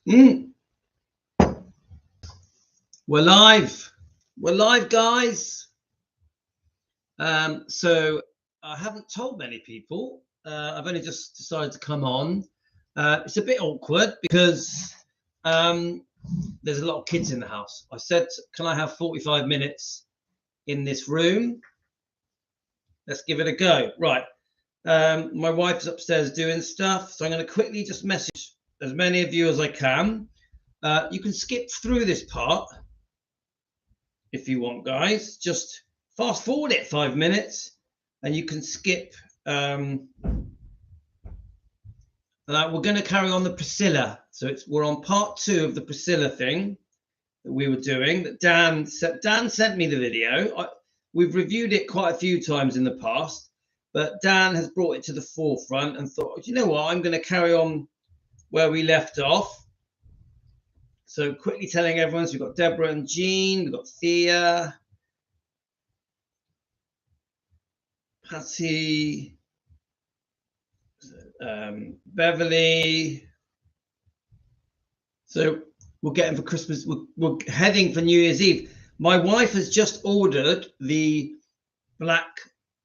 We're live. We're live, guys. So I haven't told many people. I've only just decided to come on. It's a bit awkward because there's a lot of kids in the house. I said, can I have 45 minutes in this room? Let's give it a go. Right. My wife's upstairs doing stuff, so I'm going to quickly just message as many of you as I can. You can skip through this part if you want, guys. Just fast forward it 5 minutes and you can skip. We're going to carry on the Priscilla. So we're on part 2 of the Priscilla thing that we were doing. That Dan sent me the video. We've reviewed it quite a few times in the past, but Dan has brought it to the forefront and thought, you know what, I'm going to carry on where we left off. So quickly telling everyone, so we've got Deborah and Jean, we've got Thea, Patty, Beverly. So we're getting for Christmas, we're heading for New Year's Eve. My wife has just ordered the black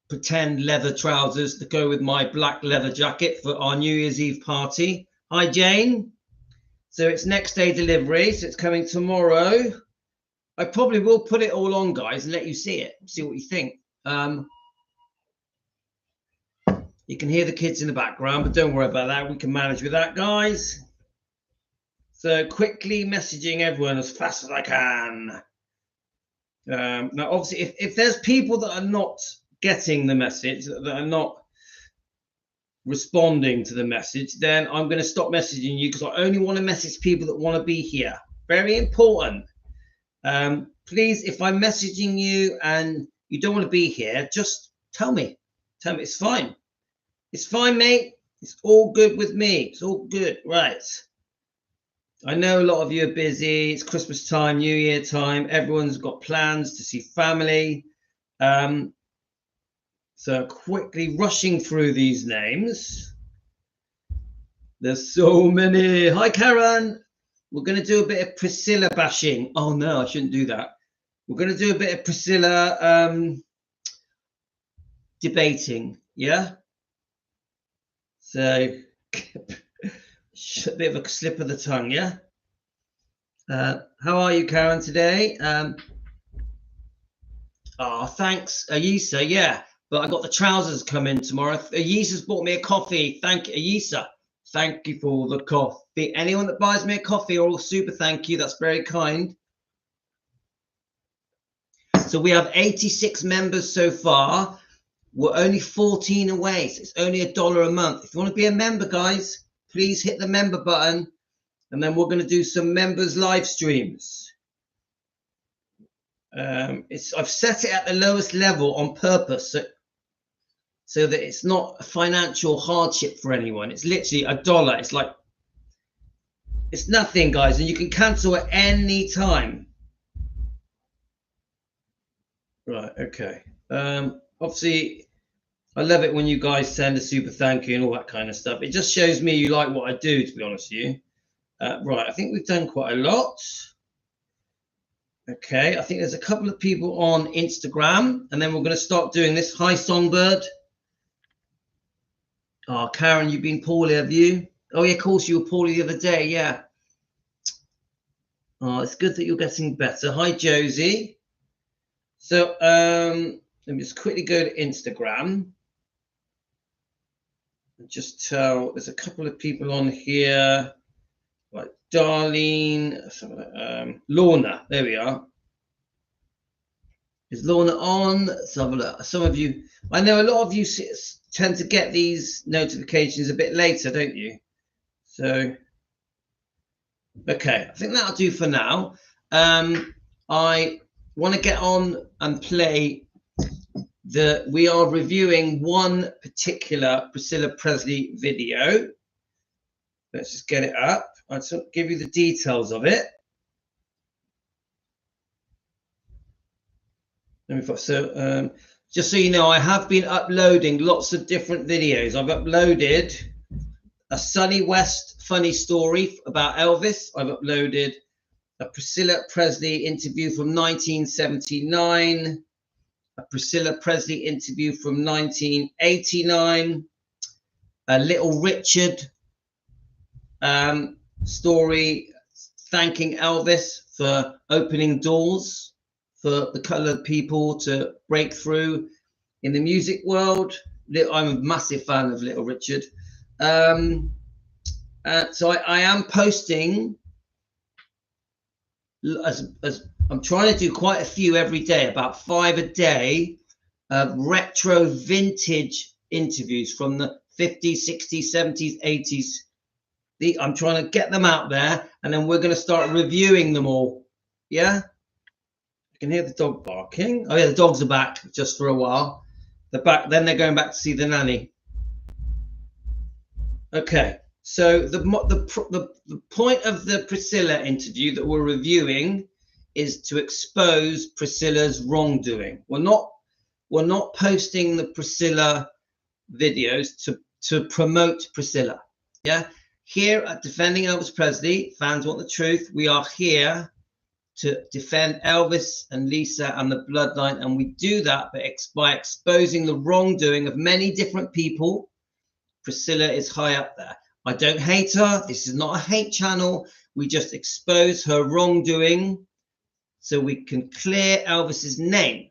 pretend leather trousers to go with my black leather jacket for our New Year's Eve party. Hi, Jane. So it's next day delivery, so it's coming tomorrow. I probably will put it all on, guys, and let you see it, see what you think. You can hear the kids in the background, but don't worry about that. We can manage with that, guys. So quickly messaging everyone as fast as I can. Now, obviously, if there's people that are not getting the message, that are not responding to the message, then I'm going to stop messaging you because I only want to message people that want to be here. Very important. Please, if I'm messaging you and you don't want to be here, just tell me. Tell me. It's fine. It's fine, mate. It's all good with me. It's all good. Right. I know a lot of you are busy. It's Christmas time, New Year time. Everyone's got plans to see family. So quickly rushing through these names. There's so many. Hi, Karen. We're going to do a bit of Priscilla bashing. Oh, no, I shouldn't do that. We're going to do a bit of Priscilla debating. Yeah. So a bit of a slip of the tongue. Yeah. How are you, Karen, today? Oh, thanks, Ayisa. Yeah. But I got the trousers coming tomorrow. Ayisa's bought me a coffee. Thank you, Ayisa. Thank you for the coffee. Anyone that buys me a coffee, or super thank you. That's very kind. So we have 86 members so far. We're only 14 away. So it's only $1 a month. If you want to be a member, guys, please hit the member button. And then we're going to do some members live streams. I've set it at the lowest level on purpose. So that it's not a financial hardship for anyone. It's literally $1. It's like, it's nothing, guys, and you can cancel at any time. Right, okay. Obviously, I love it when you guys send a super thank you and all that kind of stuff. It just shows me you like what I do, to be honest with you. Right, I think we've done quite a lot. Okay, I think there's a couple of people on Instagram, and then we're going to start doing this. Hi, Songbird. Oh, Karen, you've been poorly, have you? Oh, yeah, of course, you were poorly the other day, yeah. Oh, it's good that you're getting better. Hi, Josie. So let me just quickly go to Instagram. And just tell, there's a couple of people on here, like Darlene, Lorna, there we are. Is Lorna on? Some of you, I know a lot of you tend to get these notifications a bit later, don't you? So, okay, I think that'll do for now. I want to get on and play we are reviewing one particular Priscilla Presley video. Let's just get it up. I'll give you the details of it. So just so you know, I have been uploading lots of different videos. I've uploaded a Sunny West funny story about Elvis. I've uploaded a Priscilla Presley interview from 1979, a Priscilla Presley interview from 1989, a Little Richard story thanking Elvis for opening doors for the colored people to break through in the music world. I'm a massive fan of Little Richard. So I am posting, as I'm trying to do quite a few every day, about 5 a day, retro vintage interviews from the 50s, 60s, 70s, 80s. I'm trying to get them out there, and then we're going to start reviewing them all. Yeah? I can hear the dog barking. Oh yeah, the dogs are back just for a while. They're back, then they're going back to see the nanny. Okay, so the point of the Priscilla interview that we're reviewing is to expose Priscilla's wrongdoing. We're not posting the Priscilla videos to promote Priscilla. Yeah, here at Defending Elvis Presley, fans want the truth. We are here to defend Elvis and Lisa and the bloodline, and we do that by exposing the wrongdoing of many different people. Priscilla is high up there. I don't hate her. This is not a hate channel. We just expose her wrongdoing so we can clear Elvis's name.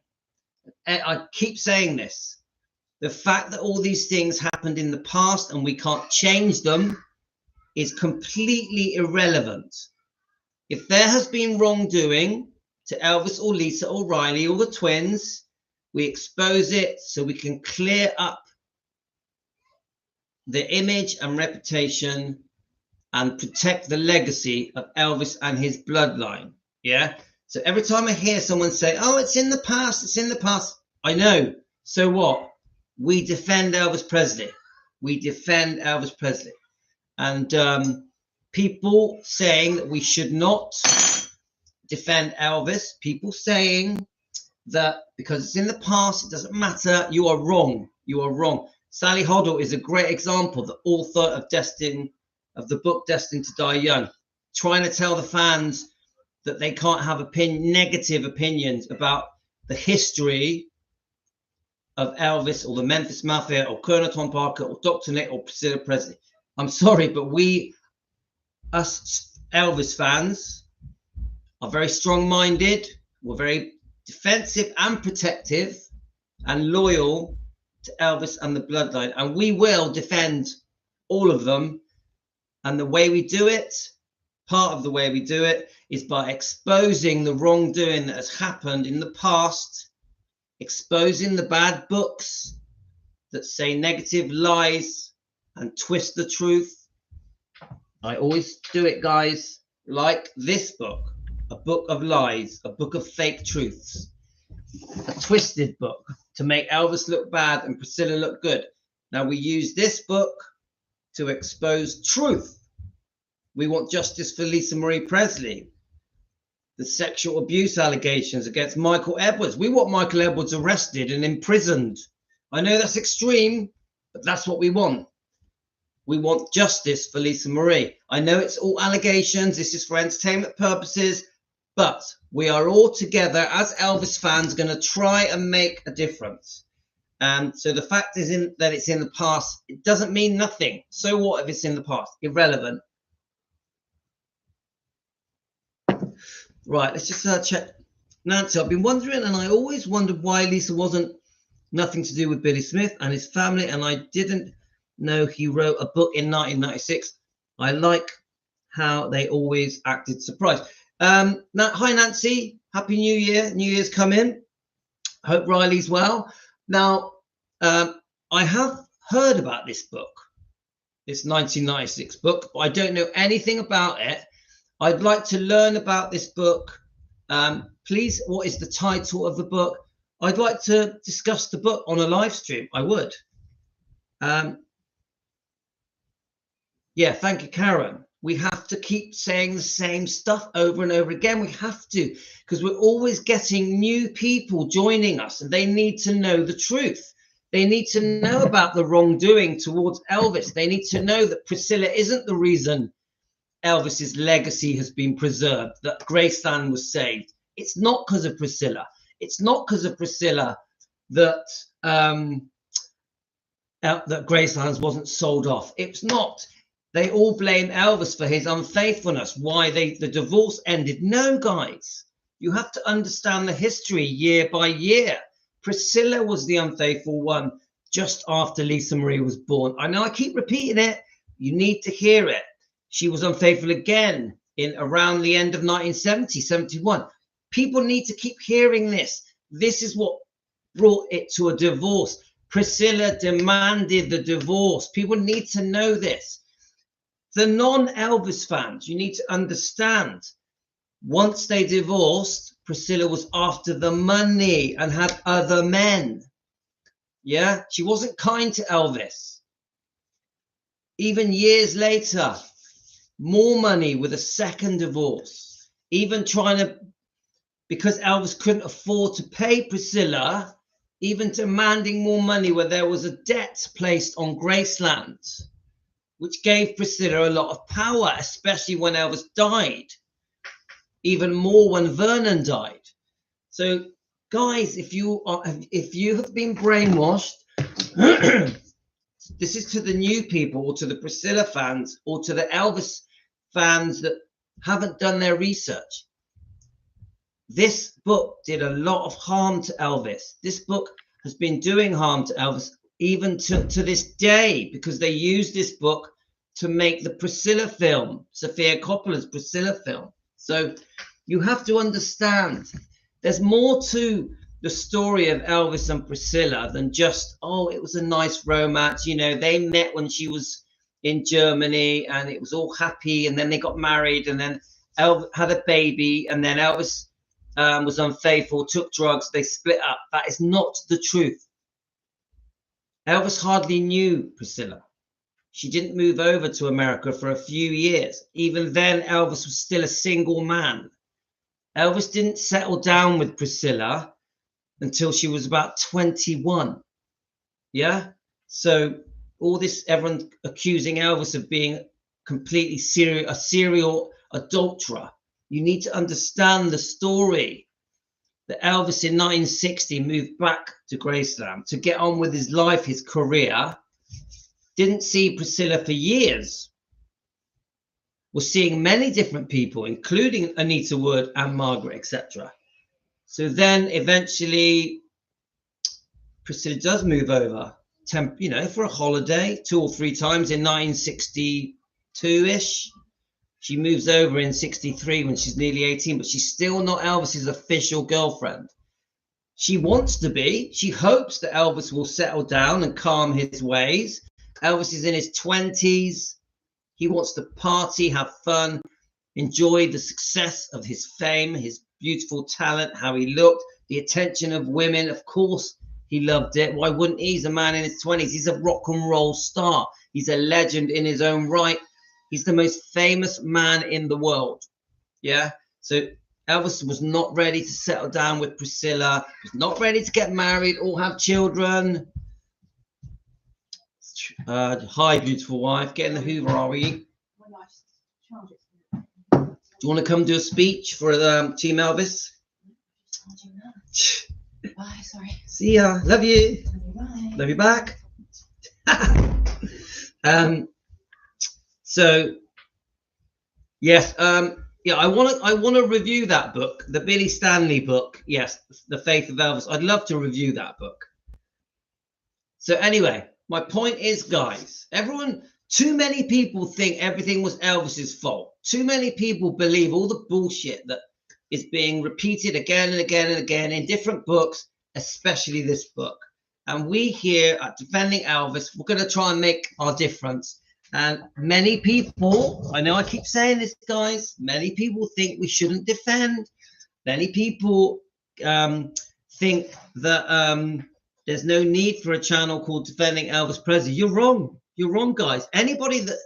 I keep saying this. The fact that all these things happened in the past and we can't change them is completely irrelevant. If there has been wrongdoing to Elvis or Lisa or Riley or the twins, we expose it so we can clear up the image and reputation and protect the legacy of Elvis and his bloodline. Yeah. So every time I hear someone say, oh, it's in the past, it's in the past. I know. So what? We defend Elvis Presley. We defend Elvis Presley. And people saying that we should not defend Elvis, people saying that because it's in the past, it doesn't matter. You are wrong. You are wrong. Sally Hoddle is a great example, the author of the book Destined to Die Young, trying to tell the fans that they can't have negative opinions about the history of Elvis or the Memphis Mafia or Colonel Tom Parker or Dr. Nick or Priscilla Presley. I'm sorry, but us Elvis fans are very strong-minded. We're very defensive and protective and loyal to Elvis and the bloodline, and we will defend all of them. And the way we do it, part of the way we do it, is by exposing the wrongdoing that has happened in the past, exposing the bad books that say negative lies and twist the truth. I always do it, guys, like this book, a book of lies, a book of fake truths, a twisted book to make Elvis look bad and Priscilla look good. Now we use this book to expose truth. We want justice for Lisa Marie Presley, the sexual abuse allegations against Michael Edwards. We want Michael Edwards arrested and imprisoned. I know that's extreme, but that's what we want. We want justice for Lisa Marie. I know it's all allegations. This is for entertainment purposes, but we are all together as Elvis fans going to try and make a difference. And so the fact is that it's in the past, it doesn't mean nothing. So what if it's in the past? Irrelevant. Right, let's just check. Nancy, I've been wondering, and I always wondered why Lisa wasn't nothing to do with Billy Smith and his family, and I didn't know he wrote a book in 1996. I like how they always acted surprised. Hi, Nancy. Happy New Year. New Year's come in. Hope Riley's well. Now, I have heard about this book, this 1996 book, but I don't know anything about it. I'd like to learn about this book. Please, what is the title of the book? I'd like to discuss the book on a live stream. I would. Yeah, thank you, Karen. We have to keep saying the same stuff over and over again. We have to, because we're always getting new people joining us and they need to know the truth. They need to know about the wrongdoing towards Elvis. They need to know that Priscilla isn't the reason Elvis's legacy has been preserved, that Graceland was saved. It's not because of Priscilla. It's not because of Priscilla that that Graceland wasn't sold off. It's not. They all blame Elvis for his unfaithfulness, why the divorce ended. No, guys, you have to understand the history year by year. Priscilla was the unfaithful one just after Lisa Marie was born. I know I keep repeating it. You need to hear it. She was unfaithful again in around the end of 1970, 71. People need to keep hearing this. This is what brought it to a divorce. Priscilla demanded the divorce. People need to know this. The non-Elvis fans, you need to understand, once they divorced, Priscilla was after the money and had other men. Yeah, she wasn't kind to Elvis. Even years later, more money with a second divorce. Even trying to, because Elvis couldn't afford to pay Priscilla, even demanding more money where there was a debt placed on Graceland, which gave Priscilla a lot of power, especially when Elvis died. Even more when Vernon died. So, guys, if you have been brainwashed, this is to the new people, or to the Priscilla fans, or to the Elvis fans that haven't done their research. This book did a lot of harm to Elvis. This book has been doing harm to Elvis even to this day, because they used this book to make the Priscilla film, Sofia Coppola's Priscilla film. So you have to understand there's more to the story of Elvis and Priscilla than just, oh, it was a nice romance. You know, they met when she was in Germany and it was all happy, and then they got married, and then Elvis had a baby, and then Elvis was unfaithful, took drugs, they split up. That is not the truth. Elvis hardly knew Priscilla. She didn't move over to America for a few years. Even then, Elvis was still a single man. Elvis didn't settle down with Priscilla until she was about 21. Yeah? So all this, everyone accusing Elvis of being completely a serial adulterer. You need to understand the story that Elvis in 1960 moved back to Graceland to get on with his life, his career. Didn't see Priscilla for years. Was seeing many different people, including Anita Wood and Margaret, etc. So then eventually Priscilla does move over, for a holiday 2 or 3 times in 1962-ish. She moves over in 63 when she's nearly 18, but she's still not Elvis's official girlfriend. She wants to be. She hopes that Elvis will settle down and calm his ways. Elvis is in his 20s. He wants to party, have fun, enjoy the success of his fame, his beautiful talent, how he looked, the attention of women. Of course, he loved it. Why wouldn't he? He's a man in his 20s. He's a rock and roll star. He's a legend in his own right. He's the most famous man in the world. Yeah. So Elvis was not ready to settle down with Priscilla. Was not ready to get married or have children. Hi, beautiful wife. Get in the Hoover, are we? Do you want to come do a speech for Team Elvis? Bye, sorry. See ya. Love you. Bye. Love you back. So yes, yeah, I want to review that book, the Billy Stanley book. Yes, The Faith of Elvis. I'd love to review that book. So anyway, my point is, guys, too many people think everything was Elvis's fault. Too many people believe all the bullshit that is being repeated again and again and again in different books, especially this book. And we here at Defending Elvis, we're going to try and make our difference. And many people, I know I keep saying this, guys, many people think we shouldn't defend. Many people think that there's no need for a channel called Defending Elvis Presley. You're wrong. You're wrong, guys. Anybody that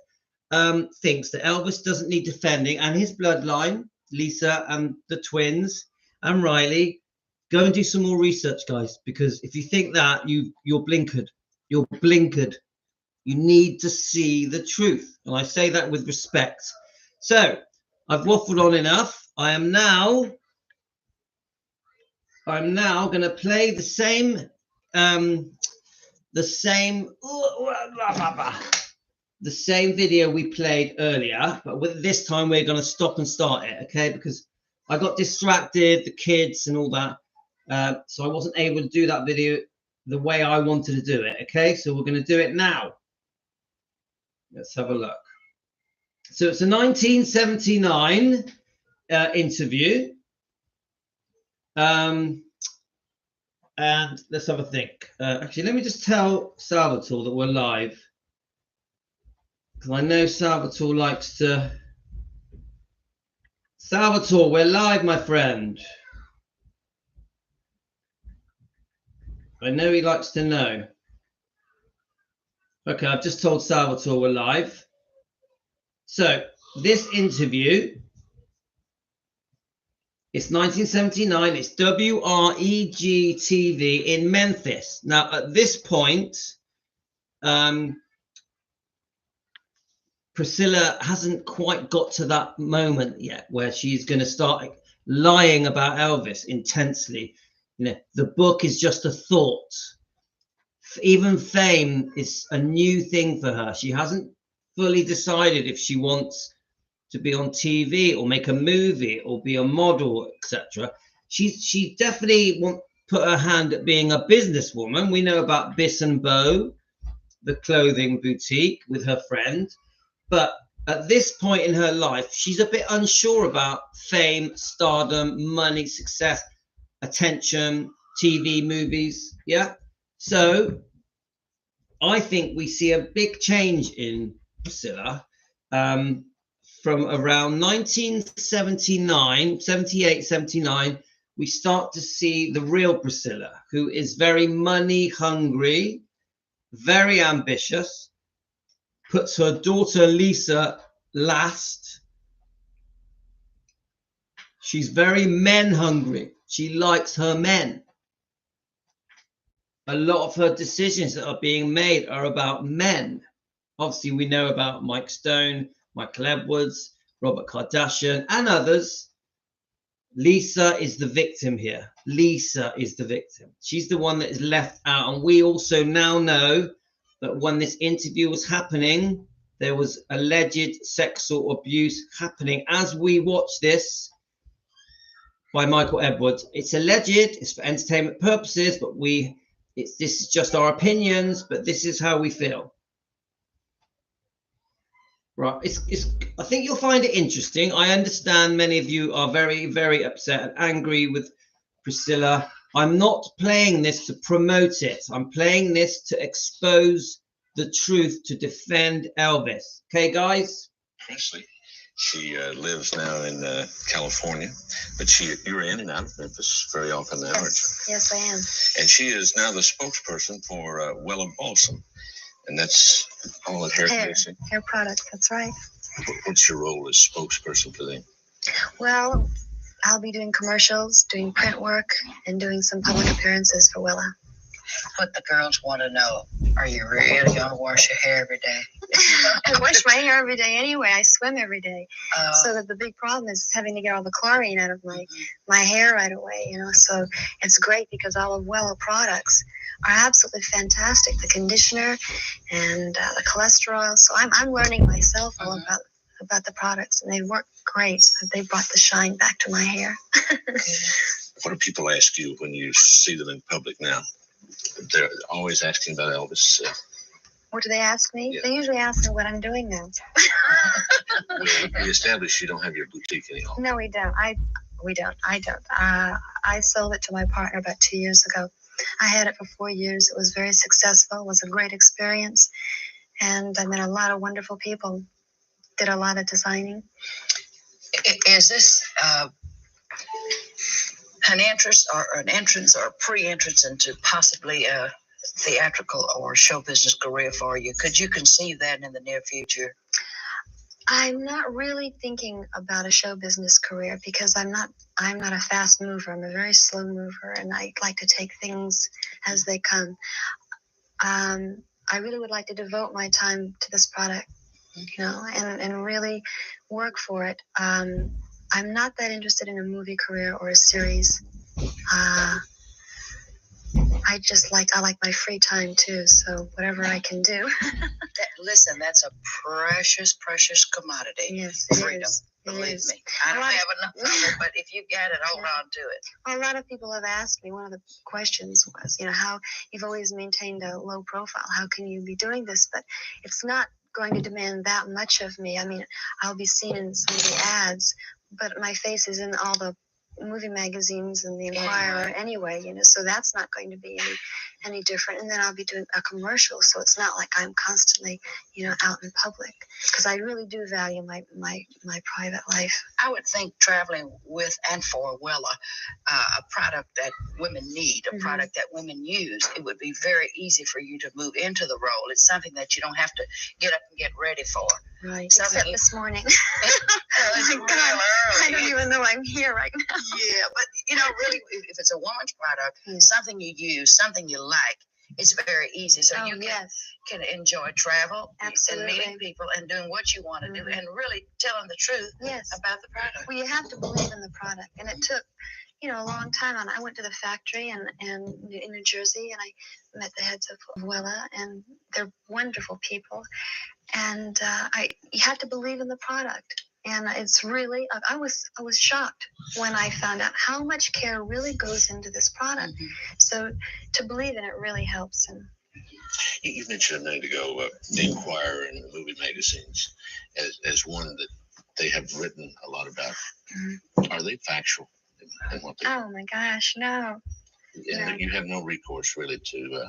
thinks that Elvis doesn't need defending, and his bloodline, Lisa and the twins and Riley, Go and do some more research, guys, because if you think that, you're blinkered. You're blinkered. You need to see the truth. And I say that with respect. So I've waffled on enough. I'm now going to play the same video we played earlier, but with this time we're going to stop and start it, okay? Because I got distracted, the kids and all that, so I wasn't able to do that video the way I wanted to do it, okay? So we're going to do it now. Let's have a look. So it's a 1979 interview, and let's have a think. Actually, let me just tell Salvatore that we're live, because I know Salvatore likes to. Salvatore, we're live, my friend. I know he likes to know. Okay, I've just told Salvatore we're live. So this interview, it's 1979. It's WREG TV in Memphis. Now, at this point, Priscilla hasn't quite got to that moment yet where she's going to start lying about Elvis intensely. You know, the book is just a thought. Even fame is a new thing for her. She hasn't fully decided if she wants to be on TV or make a movie or be a model, etc. She definitely won't put her hand at being a businesswoman. We know about Biss and Bo, the clothing boutique with her friend. But at this point in her life, she's a bit unsure about fame, stardom, money, success, attention, TV, movies. Yeah. So I think we see a big change in Priscilla from around 1979, 78, 79. We start to see the real Priscilla, who is very money hungry, very ambitious, puts her daughter Lisa last. She's very men hungry. She likes her men. A lot of her decisions that are being made are about men. Obviously, we know about Mike Stone, Michael Edwards, Robert Kardashian, and others. Lisa is the victim here. Lisa is the victim. She's the one that is left out. And we also now know that when this interview was happening, there was alleged sexual abuse happening. As we watch this by Michael Edwards, it's alleged, it's for entertainment purposes, but this is just our opinions, but this is how we feel. Right, I think you'll find it interesting. I understand many of you are very, very upset and angry with Priscilla. I'm not playing this to promote it. I'm playing this to expose the truth, to defend Elvis. Okay, guys? Presley. She lives now in California, but you're in and out of Memphis very often now, aren't you? Yes, I am. And she is now the spokesperson for Wella Balsam, and that's all at hair products. That's right. What's your role as spokesperson for them? Well, I'll be doing commercials, doing print work, and doing some public appearances for Wella. What the girls want to know, are you really going to wash your hair every day? I wash my hair every day anyway. I swim every day. So that the big problem is having to get all the chlorine out of my hair right away, you know. So it's great because all of Wella products are absolutely fantastic. The conditioner and the cholesterol. So I'm learning myself all about the products, and they work great. They brought the shine back to my hair. What do people ask you when you see them in public now? They're always asking about Elvis. What do they ask me? Yeah. They usually ask me what I'm doing now. We established you don't have your boutique anymore. No, we don't. I don't. I sold it to my partner about 2 years ago. I had it for 4 years. It was very successful. It was a great experience. And I met a lot of wonderful people. Did a lot of designing. Is this an entrance or a pre-entrance into possibly a theatrical or show business career for you? Could you conceive that in the near future? I'm not really thinking about a show business career because I'm not a fast mover. I'm a very slow mover, and I like to take things as they come. I really would like to devote my time to this product, and really work for it. I'm not that interested in a movie career or a series. I like my free time too, so whatever I can do. Listen, that's a precious, precious commodity. Yes, freedom. Believe me. I don't have enough of it, but if you got it, hold on to it. Well, a lot of people have asked me, one of the questions was, how you've always maintained a low profile. How can you be doing this? But it's not going to demand that much of me. I mean, I'll be seen in some of the ads, but my face is in all the movie magazines and the Inquirer anyway, so that's not going to be any different. And then I'll be doing a commercial, so it's not like I'm constantly, out in public, because I really do value my private life. I would think traveling with and for Wella, a product that women need, a product that women use, it would be very easy for you to move into the role. It's something that you don't have to get up and get ready for. Right. Except this morning. It's real early. I don't even know I'm here right now. Yeah, but really, if it's a woman's product, something you use, something you like, it's very easy. So you can enjoy travel and meeting people and doing what you want to do and really telling the truth about the product. Well, you have to believe in the product, and it took a long time. And I went to the factory in New Jersey, and I met the heads of Wella, and they're wonderful people. And you have to believe in the product. And it's really, I was shocked when I found out how much care really goes into this product. So to believe in it really helps. And you mentioned a minute ago the Inquirer and the movie magazines as one that they have written a lot about. Are they factual in what they Oh my gosh, no. And you have no recourse really to.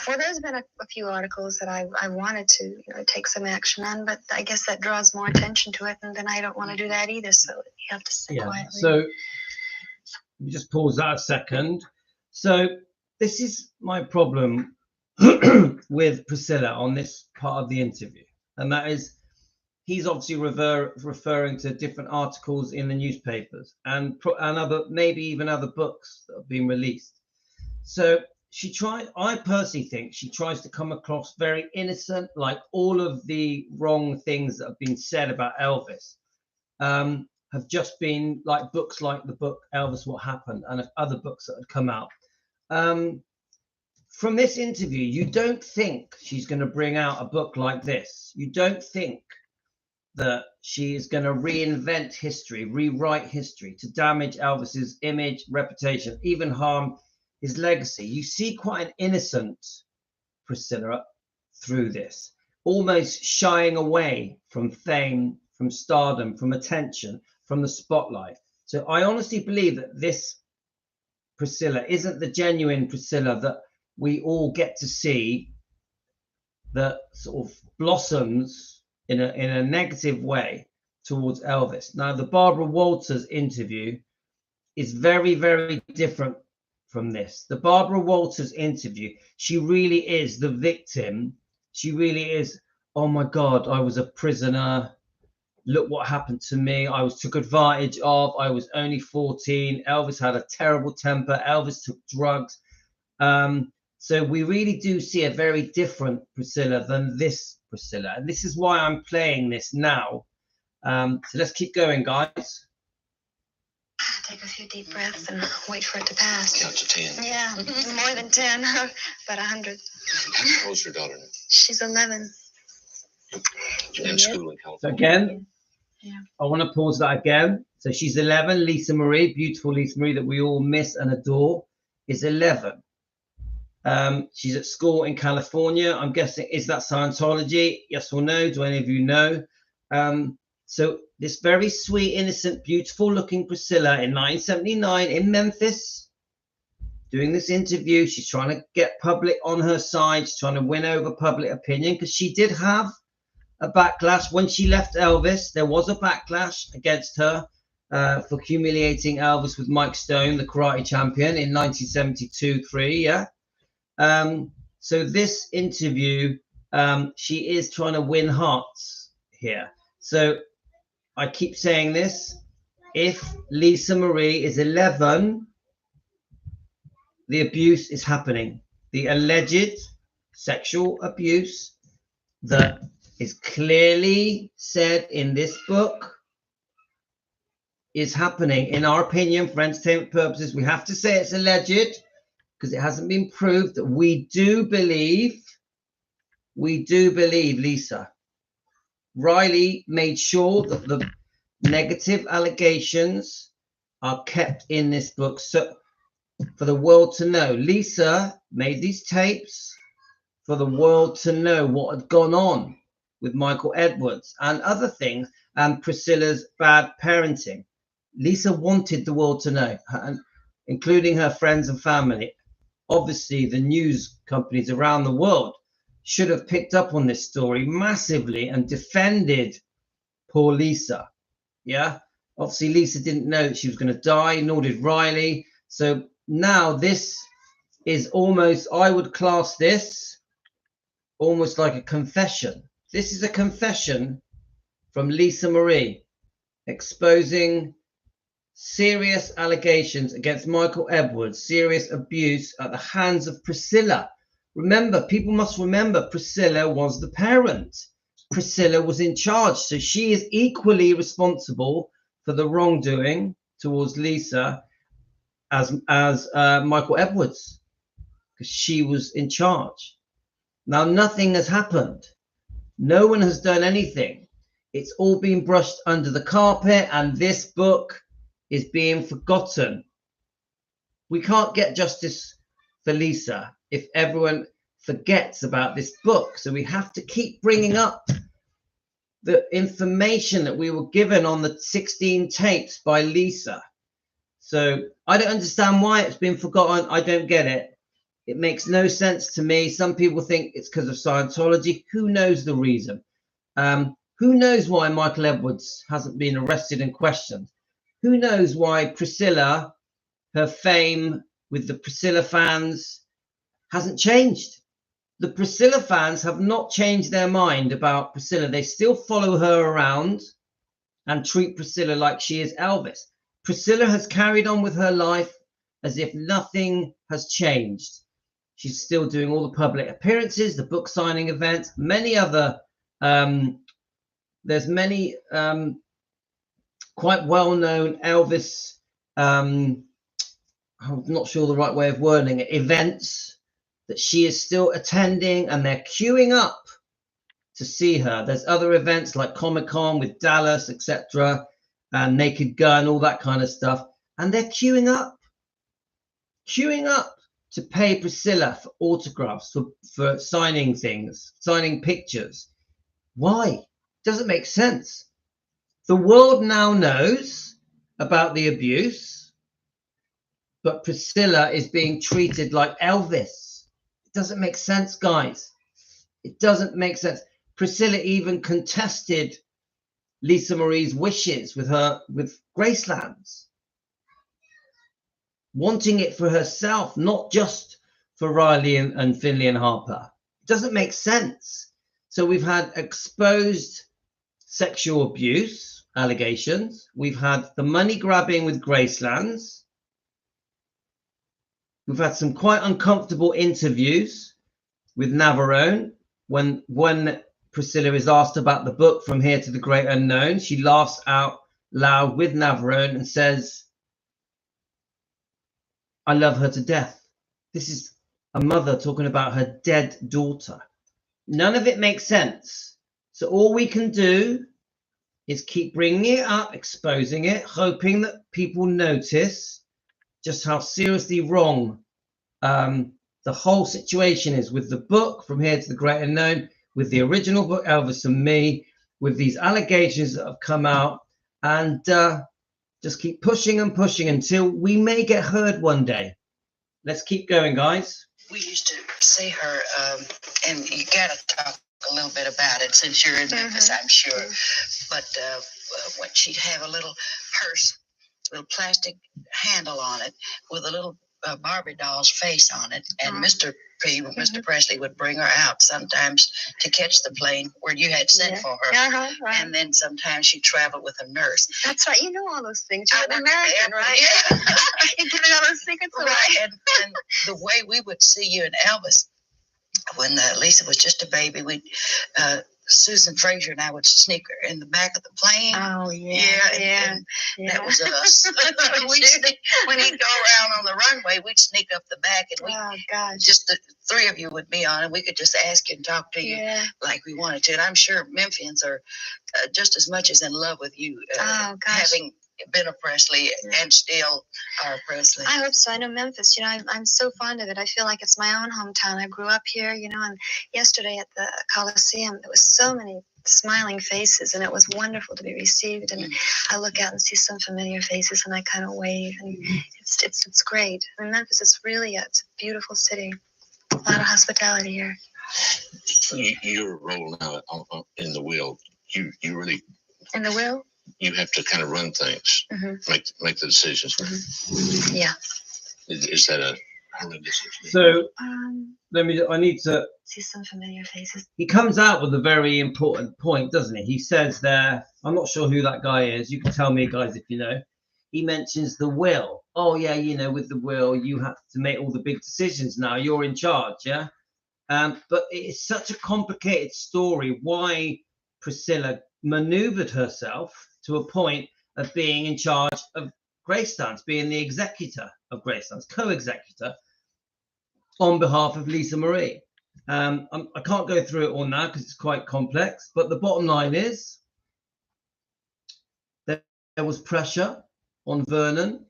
Well, there's been a few articles that I wanted to take some action on, but I guess that draws more attention to it, and then I don't want to do that either. So you have to sit quietly. So let me just pause that a second. So this is my problem with Priscilla on this part of the interview, and that is he's obviously referring to different articles in the newspapers and other, maybe even other books that have been released. So I personally think she tries to come across very innocent, like all of the wrong things that have been said about Elvis have just been like books like the book Elvis, What Happened, and other books that had come out. From this interview, you don't think she's going to bring out a book like this. You don't think that she is going to reinvent history, rewrite history to damage Elvis's image, reputation, even harm his legacy. You see quite an innocent Priscilla through this, almost shying away from fame, from stardom, from attention, from the spotlight. So I honestly believe that this Priscilla isn't the genuine Priscilla that we all get to see, that sort of blossoms in a negative way towards Elvis. Now, the Barbara Walters interview is very, very different from this. The Barbara Walters interview, she really is the victim. She really is, oh my God, I was a prisoner. Look what happened to me. I was took advantage of. I was only 14. Elvis had a terrible temper. Elvis took drugs. So we really do see a very different Priscilla than this Priscilla. And this is why I'm playing this now. So let's keep going, guys. Take a few deep breaths and wait for it to pass. Count to 10. Yeah, more than 10, but 100. How old's your daughter now? She's 11. In school in California. So again, I want to pause that again. So she's 11. Lisa Marie, beautiful Lisa Marie that we all miss and adore, is 11. She's at school in California. I'm guessing, is that Scientology? Yes or no? Do any of you know? So this very sweet, innocent, beautiful looking Priscilla in 1979 in Memphis, doing this interview. She's trying to get public on her side. She's trying to win over public opinion because she did have a backlash when she left Elvis. There was a backlash against her for humiliating Elvis with Mike Stone, the karate champion, in 1972-3. Yeah. So this interview, she is trying to win hearts here. So I keep saying this. If Lisa Marie is 11, the abuse is happening. The alleged sexual abuse that is clearly said in this book is happening. In our opinion, for entertainment purposes, we have to say it's alleged because it hasn't been proved. That we do believe Lisa. Riley made sure that the negative allegations are kept in this book, so for the world to know. Lisa made these tapes for the world to know what had gone on with Michael Edwards and other things, and Priscilla's bad parenting. Lisa wanted the world to know, including her friends and family. Obviously, the news companies around the world should have picked up on this story massively and defended poor Lisa. Yeah, obviously Lisa didn't know that she was going to die, nor did Riley. So now this is almost, I would class this almost like a confession. This is a confession from Lisa Marie exposing serious allegations against Michael Edwards, serious abuse at the hands of Priscilla. Remember, people must remember, Priscilla was the parent. Priscilla was in charge, so she is equally responsible for the wrongdoing towards Lisa as Michael Edwards, because she was in charge. Now, nothing has happened. No one has done anything. It's all been brushed under the carpet, and this book is being forgotten. We can't get justice for Lisa if everyone forgets about this book. So we have to keep bringing up the information that we were given on the 16 tapes by Lisa. So I don't understand why it's been forgotten. I don't get it. It makes no sense to me. Some people think it's because of Scientology. Who knows the reason? Who knows why Michael Edwards hasn't been arrested and questioned? Who knows why Priscilla, her fame with the Priscilla fans hasn't changed? The Priscilla fans have not changed their mind about Priscilla. They still follow her around and treat Priscilla like she is Elvis. Priscilla has carried on with her life as if nothing has changed. She's still doing all the public appearances, the book signing events, many other, there's many quite well-known Elvis, I'm not sure the right way of wording it, events that she is still attending, and they're queuing up to see her. There's other events like Comic-Con with Dallas, etc., and Naked Gun, all that kind of stuff, and they're queuing up to pay Priscilla for autographs, for signing things, signing pictures. Why? Doesn't make sense. The world now knows about the abuse, but Priscilla is being treated like Elvis. It doesn't make sense, guys. It doesn't make sense. Priscilla even contested Lisa Marie's wishes with Graceland's, wanting it for herself, not just for Riley and Finley and Harper. It doesn't make sense. So we've had exposed sexual abuse allegations. We've had the money grabbing with Graceland's. We've had some quite uncomfortable interviews with Navarone. When Priscilla is asked about the book From Here to the Great Unknown, she laughs out loud with Navarone and says, I love her to death. This is a mother talking about her dead daughter. None of it makes sense. So all we can do is keep bringing it up, exposing it, hoping that people notice just how seriously wrong the whole situation is with the book From Here to the Great Unknown, with the original book Elvis and Me, with these allegations that have come out, and just keep pushing and pushing until we may get heard one day. Let's keep going, guys. We used to see her, and you got to talk a little bit about it since you're in Memphis, I'm sure. But when she'd have a little purse, little plastic handle on it with a little Barbie doll's face on it, and Mr. Mr. Presley would bring her out sometimes to catch the plane where you had sent for her. Right. And then sometimes she traveled with a nurse. That's right. You know all those things. You're an American, right? Yeah. You're giving all those secrets away. Right. And the way we would see you and Elvis, when Lisa was just a baby, Susan Frazier and I would sneak her in the back of the plane. Oh, yeah. And that was us. When he'd go around on the runway, we'd sneak up the back, and just the three of you would be on, and we could just ask you and talk to you like we wanted to. And I'm sure Memphians are just as much as in love with you, having been a Presley and still are a Presley. I hope so. I know Memphis, I'm so fond of it. I feel like it's my own hometown. I grew up here, and yesterday at the Coliseum, there was so many smiling faces, and it was wonderful to be received. And I look out and see some familiar faces, and I kind of wave, and it's great. I mean, Memphis is really it's a beautiful city. A lot of hospitality here. Your role now in the will, you really in the will. You have to kind of run things, make the decisions. Yeah. Is that a horrendous experience? So I need to see some familiar faces. He comes out with a very important point, doesn't he? He says there, I'm not sure who that guy is. You can tell me, guys, if you know. He mentions the will. Oh yeah, with the will, you have to make all the big decisions now. You're in charge, yeah. But it's such a complicated story. Why Priscilla maneuvered herself to a point of being in charge of Graceland, being the executor of Graceland, co-executor on behalf of Lisa Marie. I can't go through it all now because it's quite complex, but the bottom line is that there was pressure on Vernon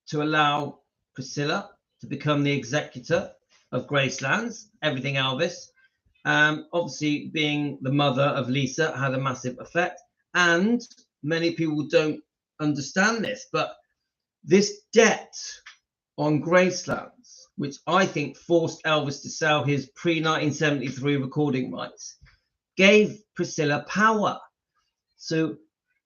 to allow Priscilla to become the executor of Graceland's, everything Elvis. Obviously, being the mother of Lisa had a massive effect. And many people don't understand this, but this debt on Gracelands, which I think forced Elvis to sell his pre-1973 recording rights, gave Priscilla power. So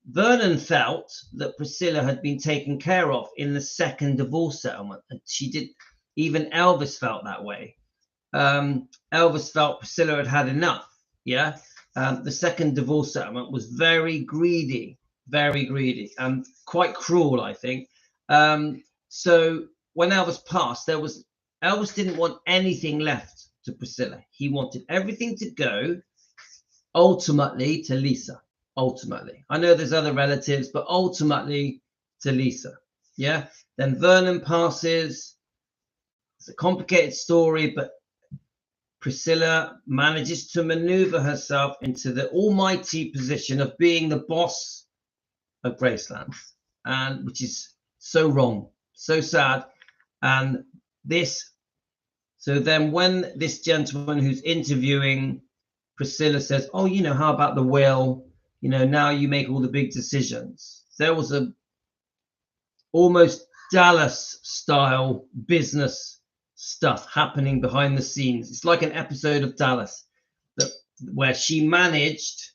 Vernon felt that Priscilla had been taken care of in the second divorce settlement, and she did. Even Elvis felt that way. Elvis felt Priscilla had had enough. Yeah. The second divorce settlement was very greedy, and quite cruel, I think. So when Elvis passed, Elvis didn't want anything left to Priscilla. He wanted everything to go ultimately to Lisa. Ultimately, I know there's other relatives, but ultimately to Lisa. Yeah. Then Vernon passes. It's a complicated story, but Priscilla manages to maneuver herself into the almighty position of being the boss of Graceland, and which is so wrong, so sad. And so then when this gentleman who's interviewing Priscilla says, oh, how about the will? Now you make all the big decisions. There was a almost Dallas style business stuff happening behind the scenes. It's like an episode of Dallas where she managed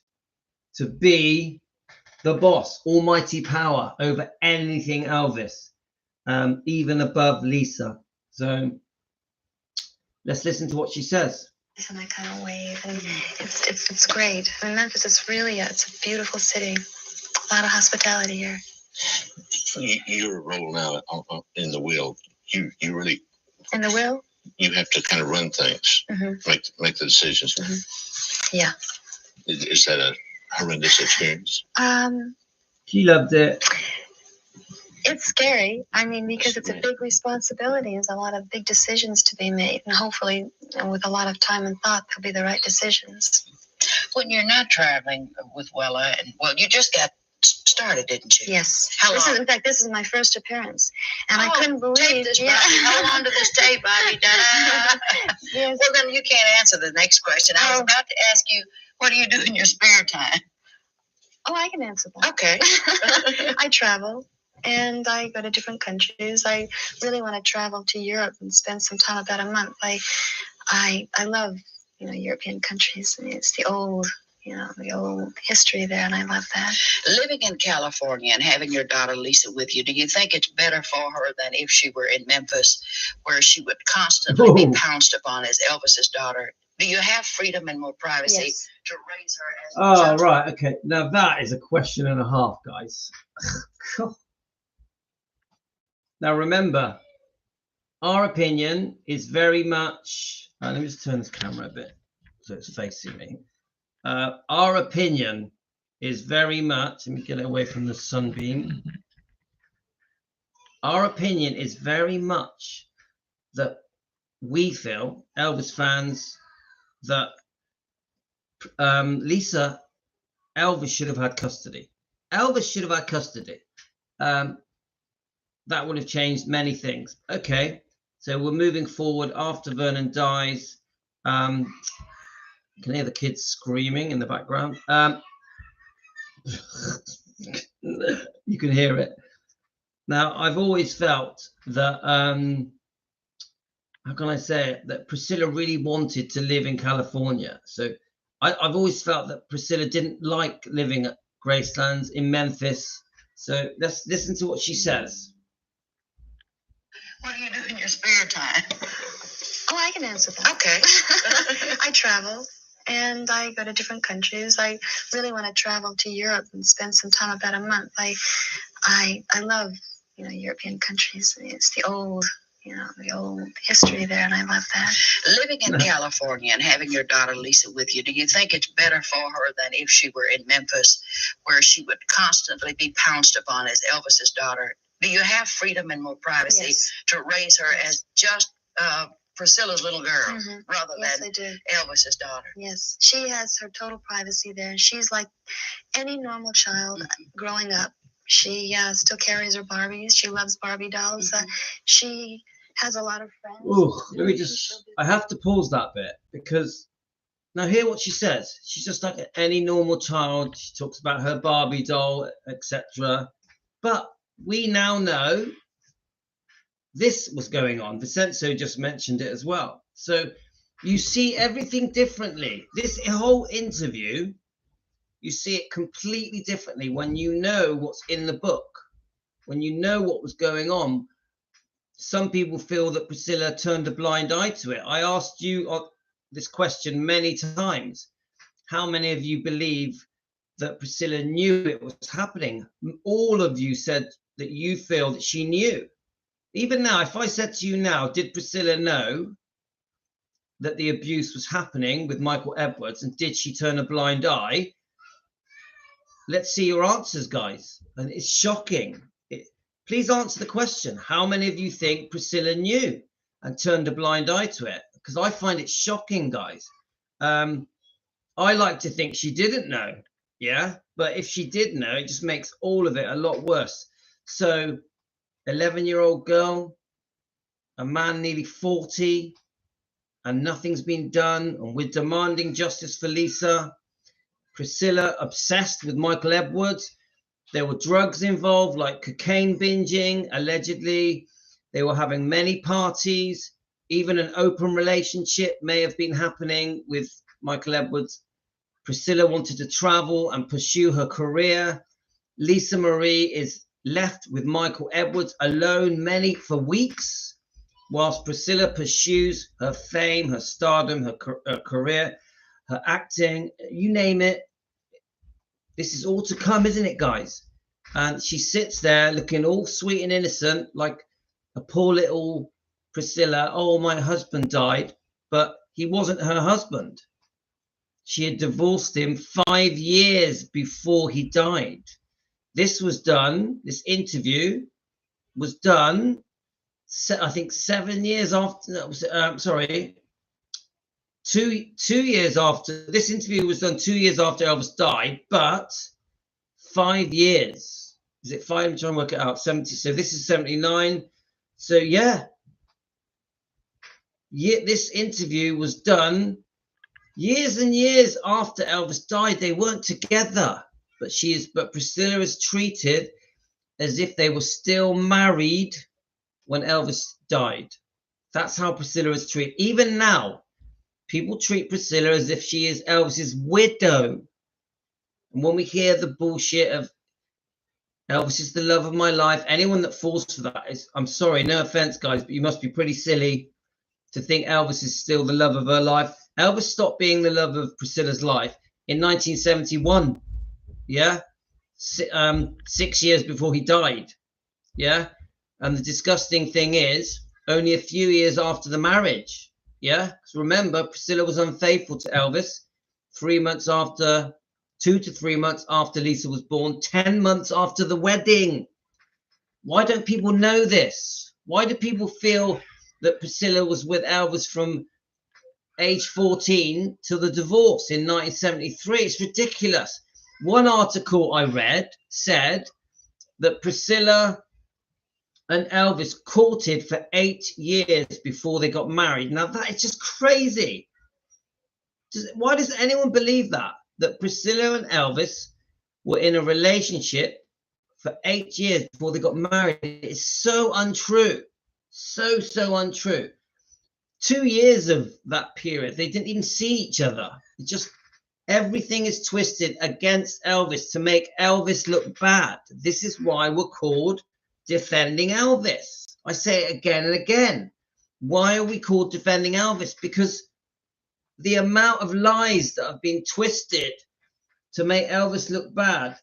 to be the boss, almighty power over anything Elvis, even above Lisa. So let's listen to what she says. And I kind of wave, and it's great. I mean, Memphis is really it's a beautiful city. A lot of hospitality here. Your role now in the will, you really in the will. You have to kind of run things, make the decisions. Yeah. Is that a horrendous experience? She loved it. It's scary. I mean, because it's a big responsibility. There's a lot of big decisions to be made, and hopefully, with a lot of time and thought, they'll be the right decisions. When you're not traveling with Wella, you just got started, didn't you? Yes. How long? In fact, this is my first appearance, and I couldn't believe. Tape this, hold on to this tape, Bobby. Yes. Well, then you can't answer the next question. I was about to ask you, what do you do in your spare time? Oh, I can answer that. Okay. I travel. And I go to different countries. I really want to travel to Europe and spend some time, about a month. I love, European countries. I mean, it's the old, the old history there, and I love that. Living in California and having your daughter Lisa with you, do you think it's better for her than if she were in Memphis, where she would constantly be pounced upon as Elvis's daughter? Do you have freedom and more privacy to raise her as Oh, right. Okay. Now that is a question and a half, guys. Now remember, our opinion is very much... let me just turn this camera a bit so it's facing me. Our opinion is very much... Let me get it away from the sunbeam. Our opinion is very much that we feel, Elvis fans, that Elvis should have had custody. Elvis should have had custody. That would have changed many things. Okay, so we're moving forward after Vernon dies. You can hear the kids screaming in the background. You can hear it. Now, I've always felt that, how can I say it, that Priscilla really wanted to live in California. So I've always felt that Priscilla didn't like living at Graceland in Memphis. So let's listen to what she says. What do you do in your spare time? Oh, I can answer that. Okay. I travel and I go to different countries. I really want to travel to Europe and spend some time, about a month. I love, European countries. It's the old history there, and I love that. Living in California and having your daughter Lisa with you, do you think it's better for her than if she were in Memphis, where she would constantly be pounced upon as Elvis's daughter? Do you have freedom and more privacy to raise her as just Priscilla's little girl rather than Elvis's daughter? Yes, she has her total privacy there. She's like any normal child growing up. She still carries her Barbies. She loves Barbie dolls. She has a lot of friends. Ooh, let me just... I have to pause that bit, because now hear what she says. She's just like any normal child. She talks about her Barbie doll, etc. But we now know this was going on. Vincenzo just mentioned it as well. So you see everything differently. This whole interview, you see it completely differently when you know what's in the book, when you know what was going on. Some people feel that Priscilla turned a blind eye to it. I asked you this question many times. How many of you believe that Priscilla knew it was happening? All of you said that you feel that she knew. Even now, if I said to you now, did Priscilla know that the abuse was happening with Michael Edwards, and did she turn a blind eye? Let's see your answers, guys. And it's shocking. Please answer the question. How many of you think Priscilla knew and turned a blind eye to it? Because I find it shocking, guys. I like to think she didn't know. Yeah, but if she did know, it just makes all of it a lot worse. So 11-year-old girl, a man nearly 40, and nothing's been done, and we're demanding justice for Lisa. Priscilla obsessed with Michael Edwards. There were drugs involved, like cocaine binging, allegedly. They were having many parties. Even an open relationship may have been happening with Michael Edwards. Priscilla wanted to travel and pursue her career. Lisa Marie is left with Michael Edwards alone for weeks, whilst Priscilla pursues her fame, her stardom, her career, her acting, you name it. This is all to come, isn't it, guys? And she sits there looking all sweet and innocent, like a poor little Priscilla. Oh, my husband died, but he wasn't her husband. She had divorced him 5 years before he died. This interview was done, I think 7 years after, two years after. This interview was done 2 years after Elvis died, but 5 years. Is it 5? I'm trying to work it out. 70. So this is 79. So yeah, this interview was done years and years after Elvis died. They weren't together, but Priscilla is treated as if they were still married when Elvis died. That's how Priscilla is treated. Even now, people treat Priscilla as if she is Elvis's widow. And when we hear the bullshit of Elvis is the love of my life, anyone that falls for that is, I'm sorry, no offense, guys, but you must be pretty silly to think Elvis is still the love of her life. Elvis stopped being the love of Priscilla's life in 1971. Yeah. 6 years before he died. Yeah. And the disgusting thing is, only a few years after the marriage. Yeah. Because remember, Priscilla was unfaithful to Elvis 3 months after, 2 to 3 months after Lisa was born, 10 months after the wedding. Why don't people know this? Why do people feel that Priscilla was with Elvis from age 14 till the divorce in 1973? It's ridiculous. One article I read said that Priscilla and Elvis courted for 8 years before they got married. Now that is just crazy. Why does anyone believe that Priscilla and Elvis were in a relationship for 8 years before they got married? It's so untrue. So untrue. 2 years of that period, they didn't even see each other. It just, everything is twisted against Elvis to make Elvis look bad. This is why we're called Defending Elvis. I say it again and again. Why are we called Defending Elvis? Because the amount of lies that have been twisted to make Elvis look bad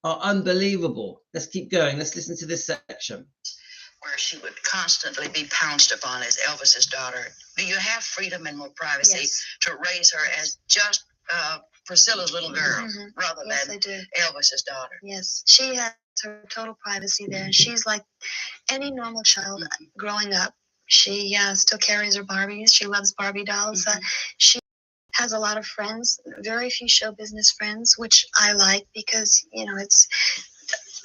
are unbelievable. Let's keep going. Let's listen to this section. Where she would constantly be pounced upon as Elvis's daughter. Do you have freedom and more privacy to raise her as just Priscilla's little girl rather than Elvis's daughter? Yes, she has her total privacy there. She's like any normal child growing up. She still carries her Barbies. She loves Barbie dolls. She has a lot of friends, very few show business friends, which I like because, you know,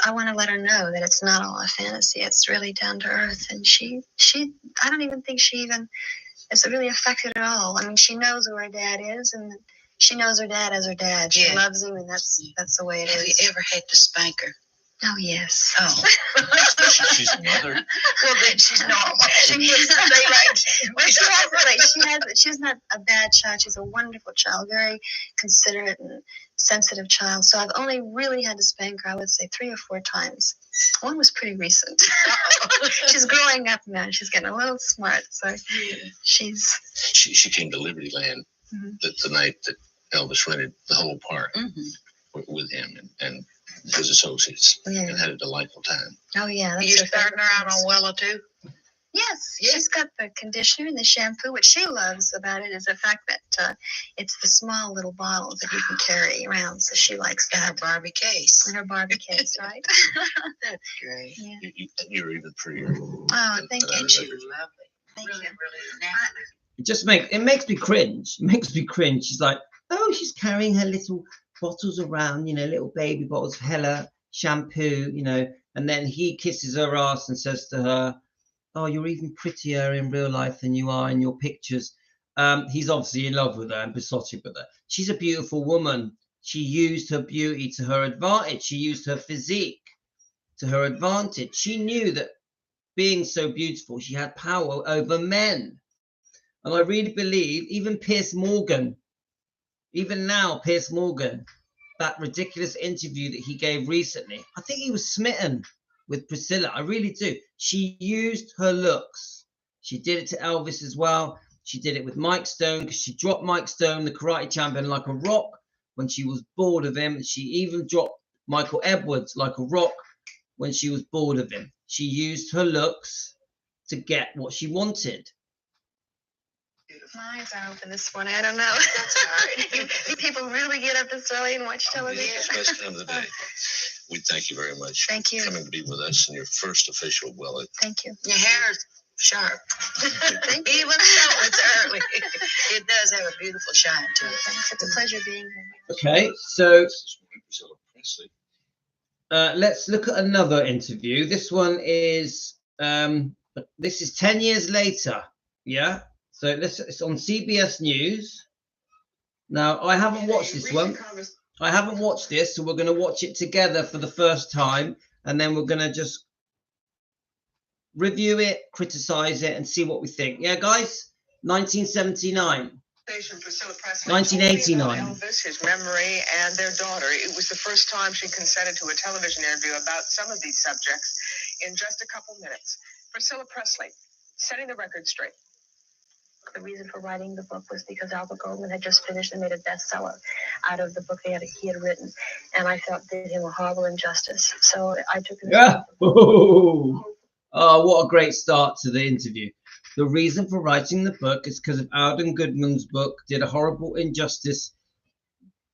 I want to let her know that it's not all a fantasy. It's really down to earth. And I don't even think she even is really affected at all. I mean, she knows who her dad is, and she knows her dad as her dad. She loves him, and that's the way it is. Have you ever had to spank her? Oh, yes. Oh. She's a mother. Well, then she's normal. She's not a bad child. She's a wonderful child, very considerate and sensitive child. So I've only really had to spank her, I would say, 3 or 4 times. One was pretty recent. She's growing up now. She's getting a little smart. So she came to Liberty Land the night that Elvis rented the whole park with him and his associates and had a delightful time. Oh, yeah. You're starting her out on Wella, too? Yes, she's got the conditioner and the shampoo. What she loves about it is the fact that it's the small little bottles that you can carry around. So she likes that. In her Barbie case. In her Barbie case, right? That's great. Yeah. You're even prettier. Oh, thank you. She's lovely. Thank really, you. Really It makes me cringe. It makes me cringe. She's like, oh, she's carrying her little bottles around, you know, little baby bottles of Hella shampoo, you know, and then he kisses her ass and says to her, oh, you're even prettier in real life than you are in your pictures. He's obviously in love with her and besotted with her. She's a beautiful woman. She used her beauty to her advantage. She used her physique to her advantage. She knew that being so beautiful, she had power over men. And I really believe even Piers Morgan, even now, Piers Morgan, that ridiculous interview that he gave recently, I think he was smitten with Priscilla. I really do. She used her looks. She did it to Elvis as well. She did it with Mike Stone because she dropped Mike Stone, the karate champion, like a rock when she was bored of him. She even dropped Michael Edwards like a rock when she was bored of him. She used her looks to get what she wanted. My eyes are open this morning. I don't know. That's all right. People really get up this early and watch television. It's the best time of the day. We thank you very much. Thank you. For coming to be with us in your first official Wella. Thank you. Your hair is sharp. Even though it's early, it does have a beautiful shine to it. Thanks. It's a pleasure being here. Okay, so Priscilla Presley. let's look at another interview. This one is this is 10 years later. Yeah. So it's on CBS News. Now, I haven't watched this one. I haven't watched this, so we're going to watch it together for the first time, and then we're going to just review it, criticize it, and see what we think. Yeah, guys? 1979. station, Priscilla Presley. 1989. Elvis, his memory, and their daughter. It was the first time she consented to a television interview about some of these subjects in just a couple minutes. Priscilla Presley, setting the record straight. The reason for writing the book was because Albert Goldman had just finished and made a bestseller out of the book he had written, and I felt did him a horrible injustice. So I took it. Yeah. Oh, what a great start to the interview. The reason for writing the book is because of Alden Goodman's book did a horrible injustice.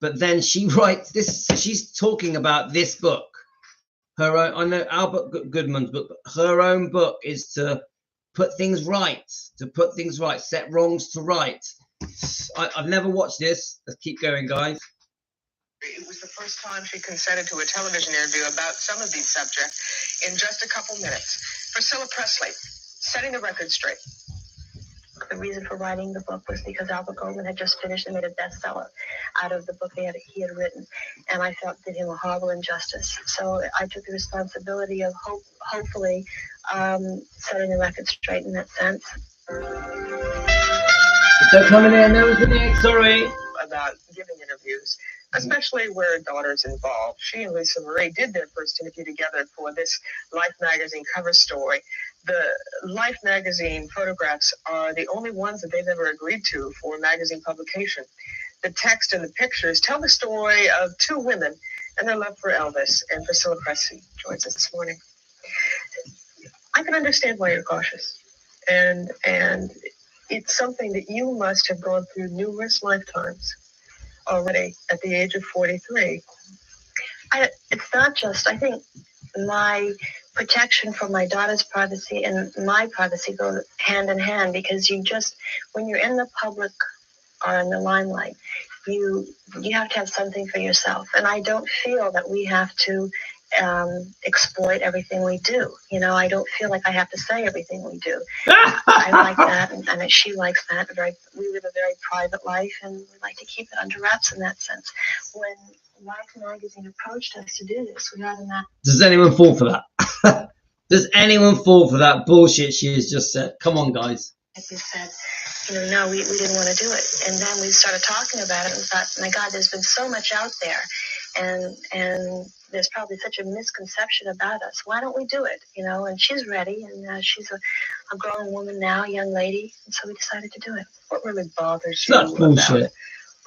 But then she writes this. She's talking about this book. Her own. I know Albert Goodman's book, but her own book is to put things right. Set wrongs to right. I've never watched this. Let's keep going, guys. It was the first time she consented to a television interview about some of these subjects in just a couple minutes. Priscilla Presley, setting the record straight. The reason for writing the book was because Albert Goldman had just finished and made a bestseller out of the book he had written, and I felt did him a horrible injustice. So I took the responsibility of hopefully setting the record straight in that sense. Don't come in there, no, sorry. About giving interviews, especially where daughter's involved. She and Lisa Marie did their first interview together for this Life magazine cover story. The Life magazine photographs are the only ones that they've ever agreed to for magazine publication. The text and the pictures tell the story of two women and their love for Elvis, and Priscilla Presley joins us this morning. I can understand why you're cautious, and it's something that you must have gone through numerous lifetimes already at the age of 43. It's not just, I think my protection for my daughter's privacy and my privacy go hand in hand, because when you're in the public or in the limelight, you have to have something for yourself. And I don't feel that we have to exploit everything we do. I don't feel like I have to say everything we do. I like that, and she likes that. We live a very private life, and we like to keep it under wraps in that sense. When Life magazine approached us to do this, we had that. Does anyone fall for that? Does anyone fall for that bullshit she has just said? Come on, guys. Like you said, no, we didn't want to do it. And then we started talking about it and thought, my God, there's been so much out there. And there's probably such a misconception about us. Why don't we do it? And she's ready, and she's a grown woman now, a young lady. And so we decided to do it. What really bothers you That's bullshit. About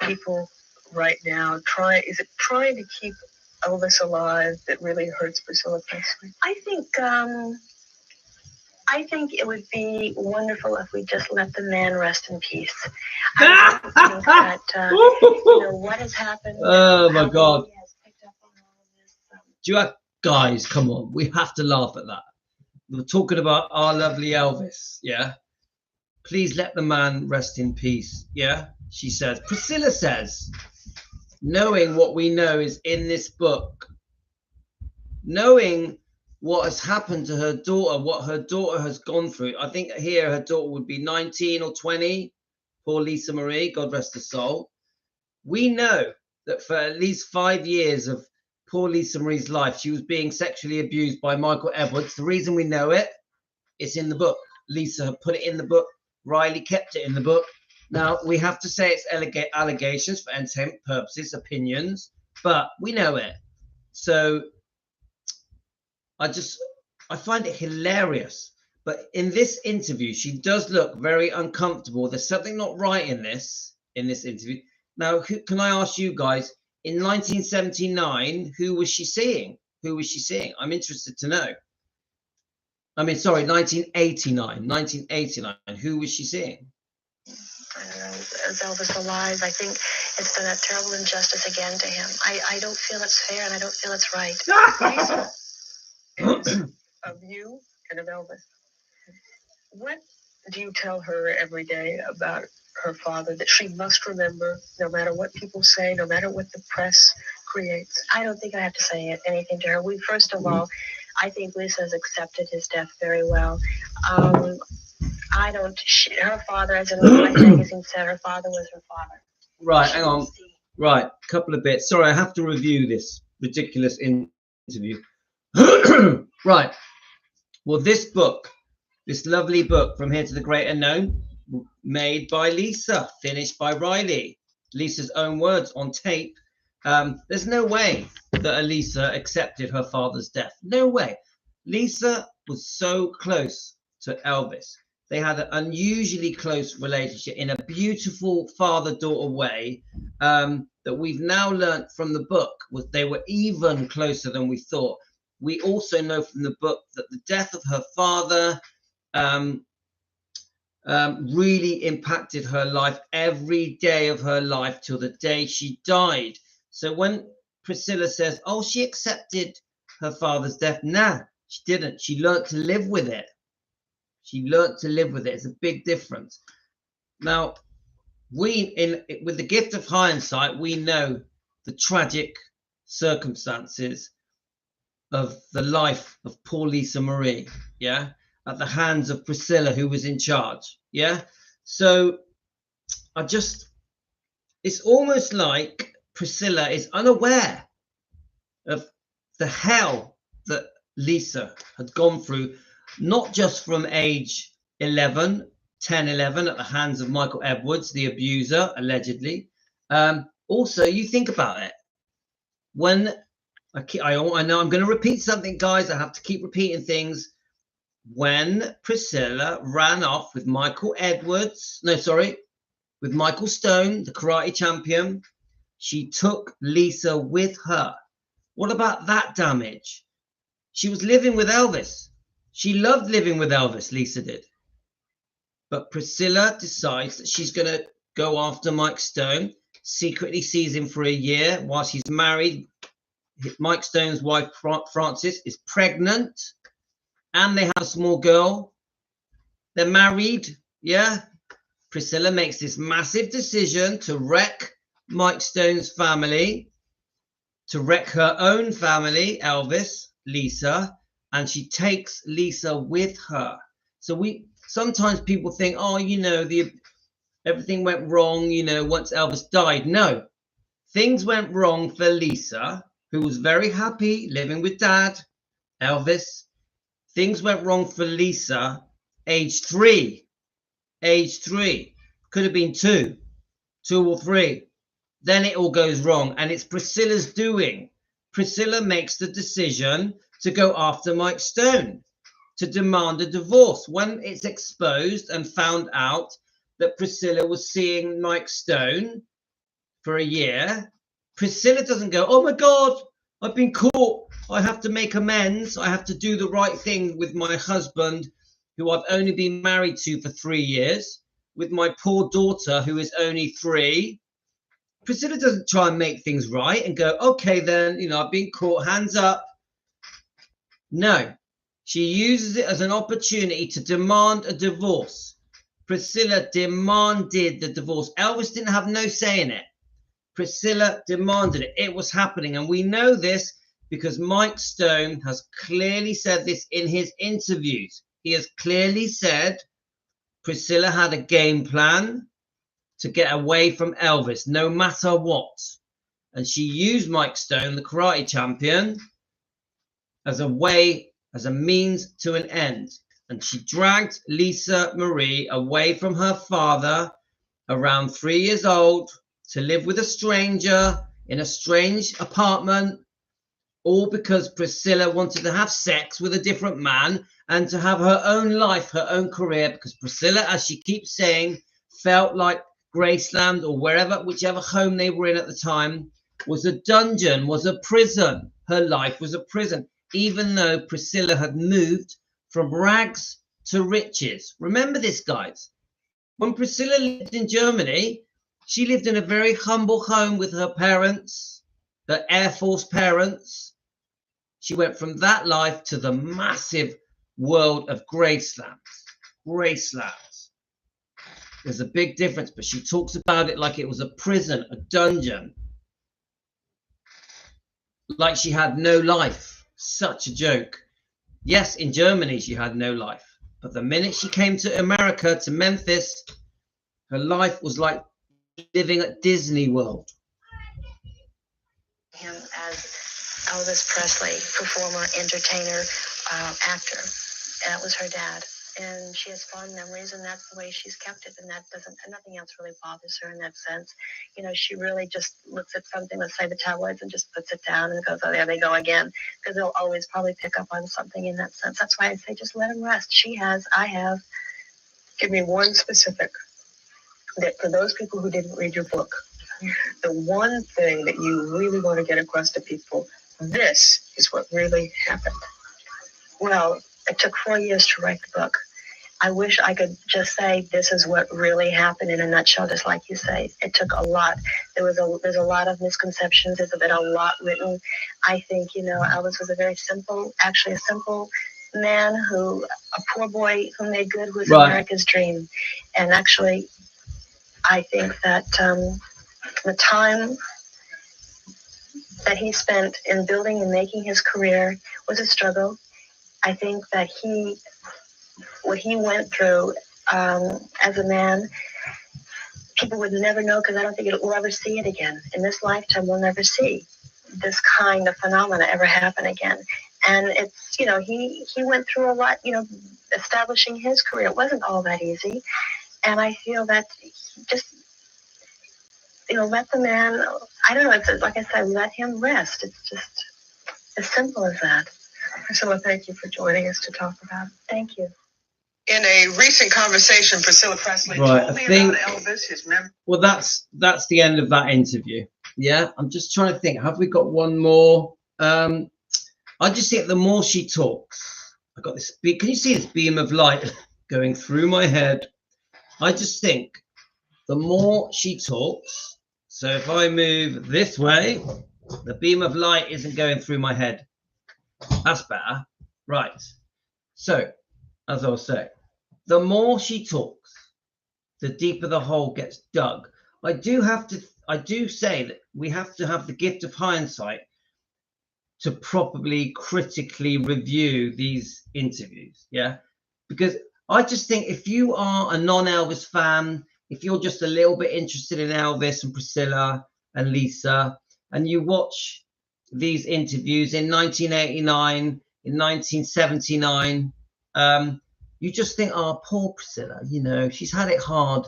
people right now? Is it trying to keep Elvis alive that really hurts Priscilla Presley? I think it would be wonderful if we just let the man rest in peace. I think that what has happened. Oh my God! Do you have, guys? Come on, we have to laugh at that. We're talking about our lovely Elvis, yeah. Please let the man rest in peace, yeah. She says. Priscilla says, knowing what we know is in this book, knowing what has happened to her daughter, what her daughter has gone through. I think here her daughter would be 19 or 20. Poor Lisa Marie, God rest her soul. We know that for at least 5 years of poor Lisa Marie's life, she was being sexually abused by Michael Edwards. The reason we know it, it's in the book. Lisa put it in the book. Riley kept it in the book. Now, we have to say it's allegations for entertainment purposes, opinions, but we know it. So I find it hilarious. But in this interview, she does look very uncomfortable. There's something not right in this interview. Now, can I ask you guys, in 1979, who was she seeing? I'm interested to know. 1989. Who was she seeing? As Elvis alive, I think it's been a terrible injustice again to him. I don't feel it's fair, and I don't feel it's right. Of you and of Elvis, what do you tell her every day about her father that she must remember, no matter what people say, no matter what the press creates? I don't think I have to say anything to her. First of all, I think Lisa has accepted his death very well. Her father, as in Life magazine said, her father was her father. Right, hang on. Right, couple of bits. Sorry, I have to review this ridiculous interview. Right. Well, this book, this lovely book, From Here to the Great Unknown, made by Lisa, finished by Riley. Lisa's own words on tape. There's no way that Elisa accepted her father's death. No way. Lisa was so close to Elvis. They had an unusually close relationship in a beautiful father-daughter way that we've now learnt from the book. Was they were even closer than we thought. We also know from the book that the death of her father really impacted her life every day of her life till the day she died. So when Priscilla says, oh, she accepted her father's death, nah, she didn't. She learned to live with it. She learned to live with it. It's a big difference. Now, with the gift of hindsight, we know the tragic circumstances of the life of poor Lisa Marie, yeah, at the hands of Priscilla, who was in charge, yeah. So it's almost like Priscilla is unaware of the hell that Lisa had gone through, not just from age 10, 11 at the hands of Michael Edwards, the abuser, allegedly. Also, you think about it. When I know I'm going to repeat something, guys. I have to keep repeating things. When Priscilla ran off with Michael Edwards, with Michael Stone, the karate champion, she took Lisa with her. What about that damage? She was living with Elvis. She loved living with Elvis, Lisa did. But Priscilla decides that she's going to go after Mike Stone, secretly sees him for a year while she's married. Mike Stone's wife, Frances, is pregnant, and they have a small girl. They're married, yeah? Priscilla makes this massive decision to wreck Mike Stone's family, to wreck her own family, Elvis, Lisa, and she takes Lisa with her. So sometimes people think, oh, everything went wrong, once Elvis died. No, things went wrong for Lisa, who was very happy living with Dad, Elvis. Things went wrong for Lisa, age 3. Could have been 2 or 3. Then it all goes wrong, and it's Priscilla's doing. Priscilla makes the decision to go after Mike Stone, to demand a divorce. When it's exposed and found out that Priscilla was seeing Mike Stone for a year, Priscilla doesn't go, oh my God, I've been caught. I have to make amends. I have to do the right thing with my husband, who I've only been married to for 3 years, with my poor daughter, who is only 3. Priscilla doesn't try and make things right and go, okay, then, I've been caught, hands up. No, she uses it as an opportunity to demand a divorce. Priscilla demanded the divorce. Elvis didn't have no say in it. Priscilla demanded it. It was happening. And we know this because Mike Stone has clearly said this in his interviews. He has clearly said Priscilla had a game plan to get away from Elvis, no matter what. And she used Mike Stone, the karate champion, as a means to an end. And she dragged Lisa Marie away from her father around 3 years old to live with a stranger in a strange apartment, all because Priscilla wanted to have sex with a different man and to have her own life, her own career, because Priscilla, as she keeps saying, felt like Graceland or whichever home they were in at the time, was a dungeon, was a prison. Her life was a prison, even though Priscilla had moved from rags to riches. Remember this, guys. When Priscilla lived in Germany, she lived in a very humble home with her parents, her Air Force parents. She went from that life to the massive world of Graceland. There's a big difference, but she talks about it like it was a prison, a dungeon. Like she had no life. Such a joke. Yes, in Germany she had no life. But the minute she came to America, to Memphis, her life was like living at Disney World. Him as Elvis Presley, performer, entertainer, actor. That was her dad. and she has fond memories, and that's the way she's kept it, and nothing else really bothers her in that sense. She really just looks at something, let's say the tabloids, and just puts it down and goes, oh, there they go again, because they'll always probably pick up on something in that sense. That's why I say just let them rest. She has, I have. Give me one specific that for those people who didn't read your book, the one thing that you really want to get across to people, this is what really happened. Well, it took 4 years to write the book. I wish I could just say this is what really happened in a nutshell, just like you say. It took a lot. There's a lot of misconceptions. There's been a lot written. I think, Elvis was a simple man a poor boy who made good who was America's dream. And actually, I think that the time that he spent in building and making his career was a struggle. I think that what he went through as a man, people would never know, because I don't think we'll ever see it again. In this lifetime, we'll never see this kind of phenomena ever happen again. And it's, he went through a lot, establishing his career. It wasn't all that easy. And I feel that just, let the man, I don't know, it's like I said, let him rest. It's just as simple as that. Priscilla, thank you for joining us to talk about it. Thank you. In a recent conversation, Priscilla Presley told me about Elvis, his memory. Well, that's the end of that interview. Yeah, I'm just trying to think. Have we got one more? I just think the more she talks, I got this. Can you see this beam of light going through my head? I just think the more she talks. So if I move this way, the beam of light isn't going through my head. That's better. Right. So, as I was saying, the more she talks, the deeper the hole gets dug. I do say that we have to have the gift of hindsight to properly critically review these interviews. Yeah. Because I just think if you are a non-Elvis fan, if you're just a little bit interested in Elvis and Priscilla and Lisa, and you watch these interviews in 1989, in 1979, you just think, oh, poor Priscilla, she's had it hard.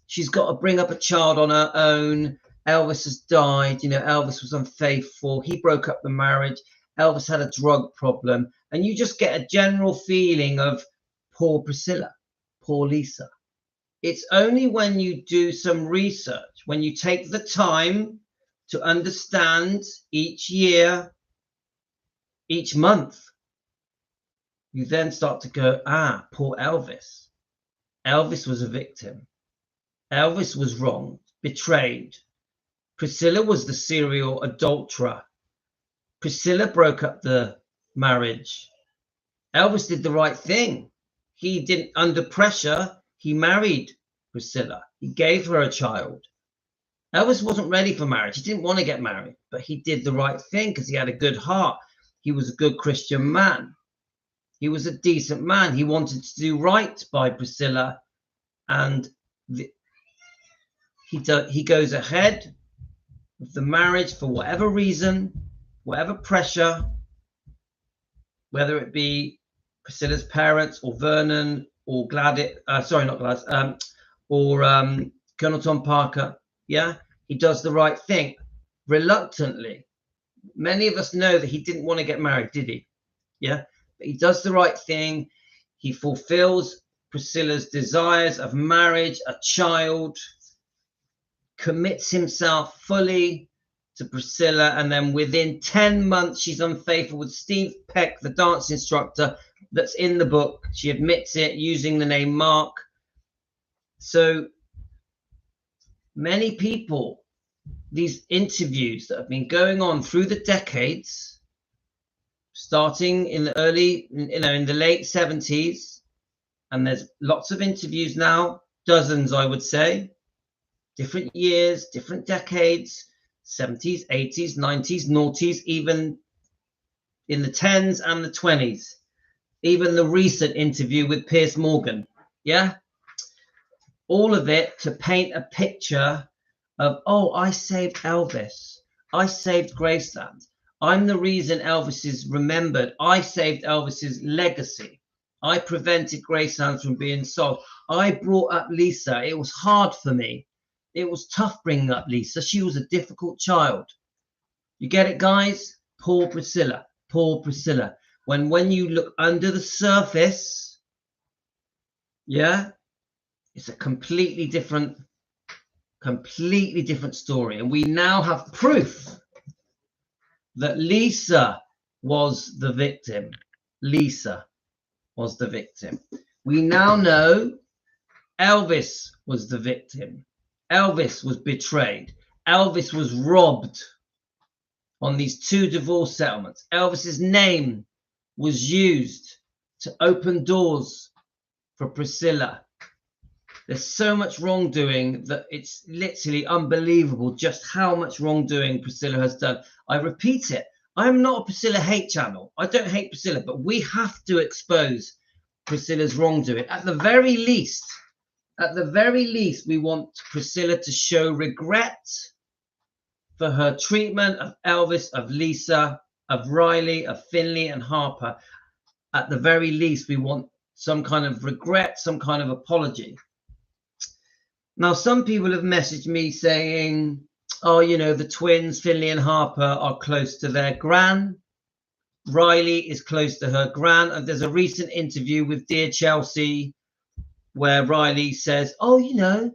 She's got to bring up a child on her own. Elvis has died. Elvis was unfaithful. He broke up the marriage. Elvis had a drug problem. And you just get a general feeling of poor Priscilla, poor Lisa. It's only when you do some research, when you take the time to understand each year, each month, you then start to go, poor Elvis. Elvis was a victim. Elvis was wronged, betrayed. Priscilla was the serial adulterer. Priscilla broke up the marriage. Elvis did the right thing. He didn't, under pressure, he married Priscilla. He gave her a child. Elvis wasn't ready for marriage. He didn't want to get married, but he did the right thing because he had a good heart. He was a good Christian man. He was a decent man. He wanted to do right by Priscilla, and he goes ahead with the marriage for whatever reason, whatever pressure, whether it be Priscilla's parents or Vernon or Gladys, or Colonel Tom Parker. Yeah, he does the right thing reluctantly. Many of us know that he didn't want to get married, did he? Yeah, but he does the right thing. He fulfills Priscilla's desires of marriage, a child, commits himself fully to Priscilla, and then within 10 months she's unfaithful with Steve Peck, the dance instructor that's in the book. She admits it using the name Mark. So many people, these interviews that have been going on through the decades, starting in the in the late 70s, and there's lots of interviews now, dozens, I would say, different years, different decades, 70s, 80s, 90s, noughties, even in the 10s and the 20s, even the recent interview with Piers Morgan. Yeah, all of it to paint a picture of, oh, I saved Elvis, I saved Graceland, I'm the reason Elvis is remembered, I saved Elvis's legacy, I prevented Graceland from being sold. I brought up Lisa. It was hard for me. It was tough bringing up Lisa. She was a difficult child. You get it, guys? Poor Priscilla. Poor Priscilla. When you look under the surface, yeah, it's a completely different story. And we now have proof that Lisa was the victim. Lisa was the victim. We now know Elvis was the victim. Elvis was betrayed. Elvis was robbed on these 2 divorce settlements. Elvis's name was used to open doors for Priscilla. There's so much wrongdoing that it's literally unbelievable just how much wrongdoing Priscilla has done. I repeat it. I'm not a Priscilla hate channel. I don't hate Priscilla, but we have to expose Priscilla's wrongdoing. At the very least, we want Priscilla to show regret for her treatment of Elvis, of Lisa, of Riley, of Finley and Harper. At the very least, we want some kind of regret, some kind of apology. Now, some people have messaged me saying, oh, you know, the twins, Finley and Harper, are close to their gran. Riley is close to her gran. And there's a recent interview with Dear Chelsea where Riley says, oh, you know,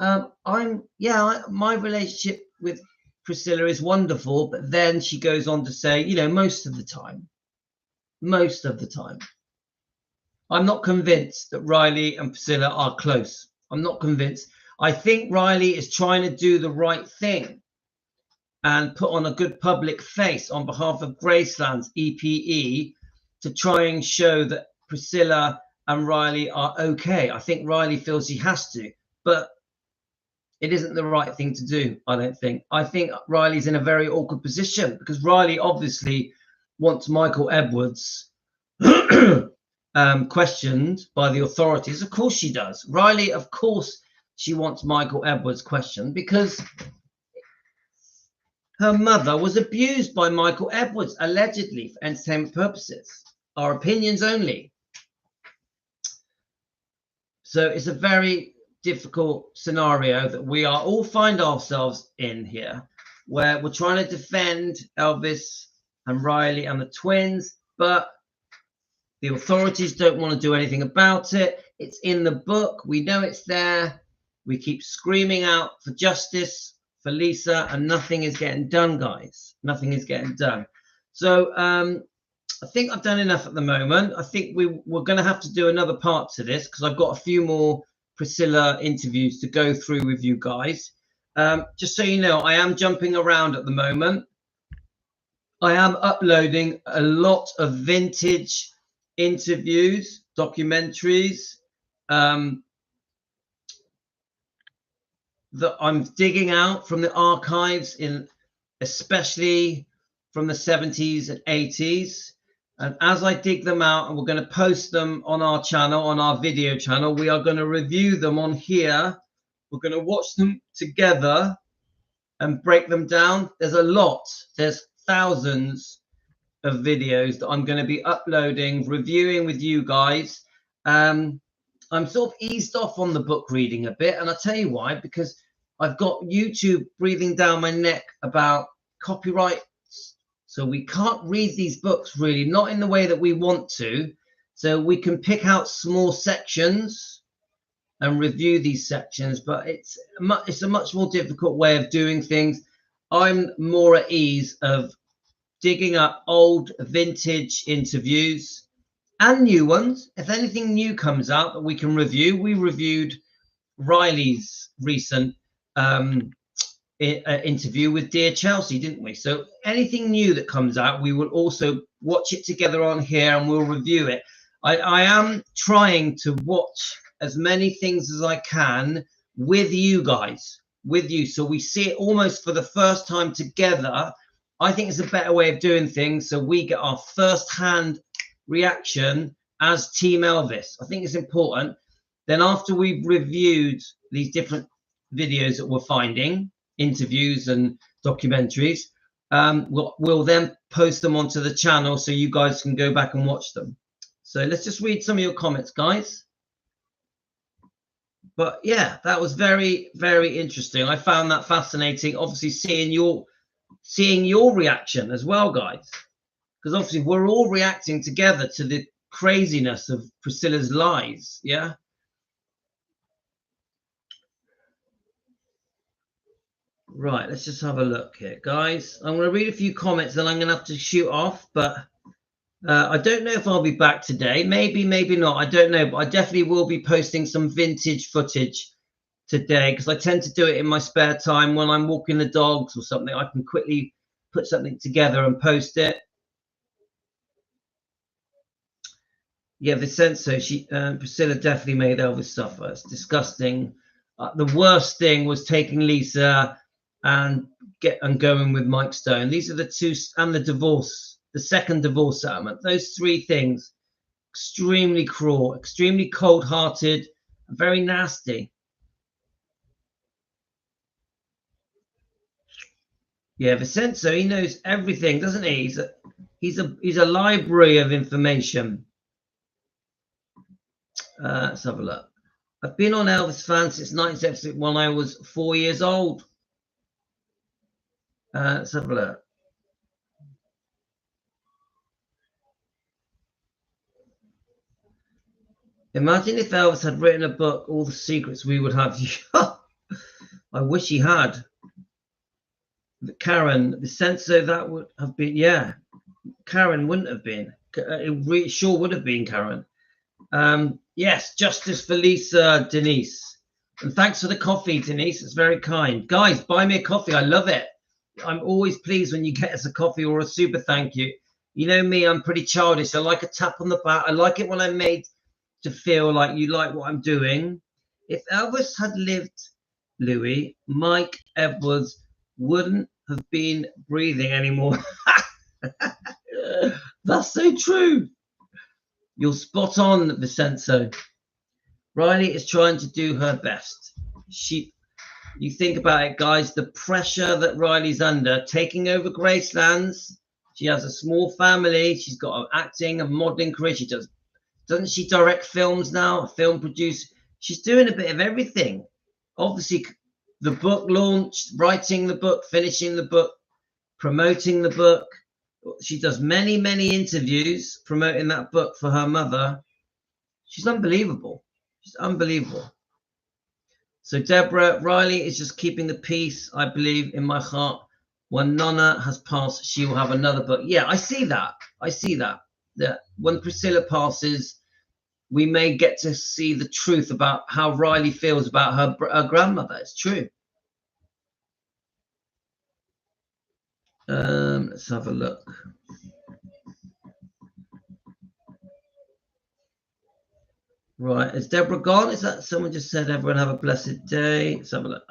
my relationship with Priscilla is wonderful. But then she goes on to say, you know, most of the time, I'm not convinced that Riley and Priscilla are close. I'm not convinced. I think Riley is trying to do the right thing and put on a good public face on behalf of Graceland's EPE to try and show that Priscilla and Riley are okay. I think Riley feels he has to, but it isn't the right thing to do, I don't think. I think Riley's in a very awkward position because Riley obviously wants Michael Edwards questioned by the authorities. Of course she does. Riley, of course, she wants Michael Edwards questioned because her mother was abused by Michael Edwards, allegedly for entertainment purposes. Our opinions only. So it's a very difficult scenario that we are all find ourselves in here, where we're trying to defend Elvis and Riley and the twins, but the authorities don't want to do anything about it. It's in the book. We know it's there. We keep screaming out for justice for Lisa, and nothing is getting done, guys. Nothing is getting done. So I think I've done enough at the moment. I think we're going to have to do another part to this because I've got a few more Priscilla interviews to go through with you guys. Just so you know, I am jumping around at the moment. I am uploading a lot of vintage interviews, documentaries that I'm digging out from the archives, especially from the 70s and 80s. And as I dig them out, and we're going to post them on our channel, on our video channel, we are going to review them on here. We're going to watch them together and break them down. There's a lot. There's thousands of videos that I'm going to be uploading, reviewing with you guys. I'm sort of eased off on the book reading a bit, and I'll tell you why, because I've got YouTube breathing down my neck about copyright. So we can't read these books really, not in the way that we want to. So we can pick out small sections and review these sections, but it's a much more difficult way of doing things. I'm more at ease of digging up old vintage interviews and new ones. If anything new comes out that we can review, we reviewed Riley's recent interview with Dear Chelsea, didn't we? So anything new that comes out, we will also watch it together on here and we'll review it. I am trying to watch as many things as I can with you guys, so we see it almost for the first time together. I think it's a better way of doing things, so we get our first-hand reaction as Team Elvis. I think it's important. Then after we've reviewed these different videos that we're finding, interviews and documentaries, we'll then post them onto the channel so you guys can go back and watch them. So let's just read some of your comments, guys. But yeah, that was very, very interesting. I found that fascinating. Obviously, seeing your reaction as well, guys, because obviously we're all reacting together to the craziness of Priscilla's lies. Yeah. Right, let's just have a look here, guys. I'm going to read a few comments, then I'm going to have to shoot off. But I don't know if I'll be back today. Maybe, maybe not. I don't know. But I definitely will be posting some vintage footage today, because I tend to do it in my spare time when I'm walking the dogs or something. I can quickly put something together and post it. Yeah, Vincenzo, Priscilla definitely made Elvis suffer. It's disgusting. The worst thing was taking Lisa and going with Mike Stone. These are the two, and the divorce, the second divorce settlement. Those three things, extremely cruel, extremely cold-hearted, very nasty. Yeah, Vincenzo, he knows everything, doesn't he? He's a library of information. Let's have a look. I've been on Elvis fan since 1976 when I was 4 years old. Let's have a look. Imagine if Elvis had written a book, All the Secrets We Would Have. I wish he had. Karen, Vincenzo, that would have been, yeah. Karen wouldn't have been. It sure would have been Karen. Yes, justice for Lisa, Denise. And thanks for the coffee, Denise. It's very kind. Guys, buy me a coffee. I love it. I'm always pleased when you get us a coffee or a super thank you. You know me, I'm pretty childish. I like a tap on the back. I like it when I'm made to feel like you like what I'm doing. If Elvis had lived, Louis, Mike Edwards wouldn't have been breathing anymore. That's so true. You're spot on, Vincenzo. Riley is trying to do her best. You think about it, guys, the pressure that Riley's under, taking over Graceland's. She has a small family. She's got an acting, a modeling career. Doesn't she direct films now? A film producer. She's doing a bit of everything. Obviously, the book launched, writing the book, finishing the book, promoting the book. She does many, many interviews promoting that book for her mother. She's unbelievable. She's unbelievable. So Deborah, Riley is just keeping the peace. I believe in my heart. When Nonna has passed, she will have another book. Yeah, I see that. I see that. That when Priscilla passes, we may get to see the truth about how Riley feels about her grandmother. It's true. Let's have a look. Right, is Deborah gone? Is that someone just said everyone have a blessed day? Let's have a look.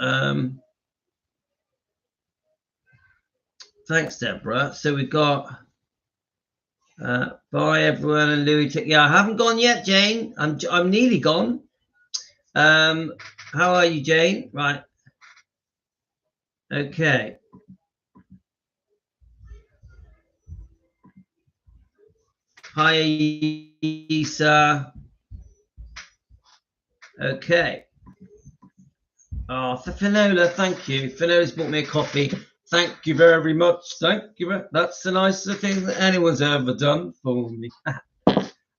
Thanks, Deborah. So we've got bye everyone, and Louis. Yeah, I haven't gone yet, Jane. I'm nearly gone. How are you, Jane? Right. Okay. Hi, Isa. Okay. Oh, for Finola, thank you. Finola's bought me a coffee. Thank you very much. Thank you. That's the nicest thing that anyone's ever done for me.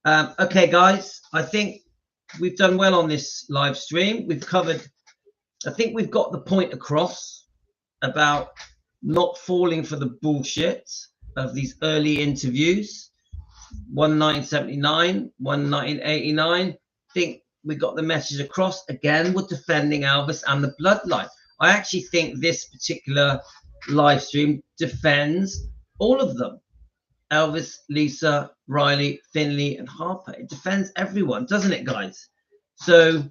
Okay, guys, I think we've done well on this live stream. We've covered, I think we've got the point across about not falling for the bullshit of these early interviews. 1979, 1989. I think we got the message across. Again, we're defending Elvis and the bloodline. I actually think this particular live stream defends all of them. Elvis, Lisa, Riley, Finley, and Harper. It defends everyone, doesn't it, guys? So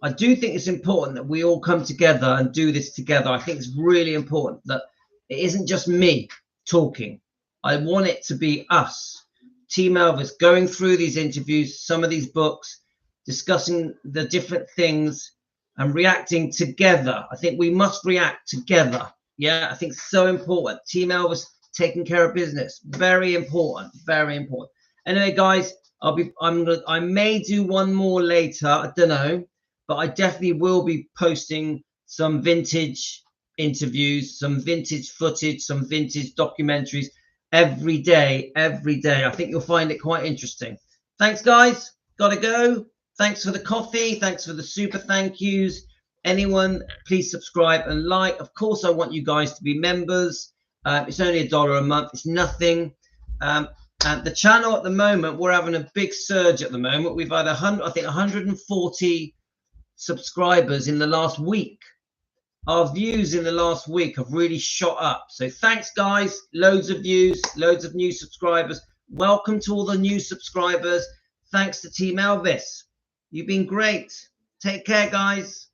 I do think it's important that we all come together and do this together. I think it's really important that it isn't just me talking. I want it to be us, Team Elvis, going through these interviews, some of these books, discussing the different things and reacting together. I think we must react together. Yeah, I think it's so important. Team Elvis taking care of business. Very important. Very important. Anyway, guys, I may do one more later. I don't know, but I definitely will be posting some vintage interviews, some vintage footage, some vintage documentaries every day. I think you'll find it quite interesting. Thanks, guys. Gotta go. Thanks for the coffee. Thanks for the super thank yous. Anyone, please subscribe and like. Of course, I want you guys to be members. It's only $1 a month. It's nothing. And the channel at the moment, we're having a big surge at the moment. We've had 140 subscribers in the last week. Our views in the last week have really shot up. So thanks, guys. Loads of views, loads of new subscribers. Welcome to all the new subscribers. Thanks to Team Elvis. You've been great. Take care, guys.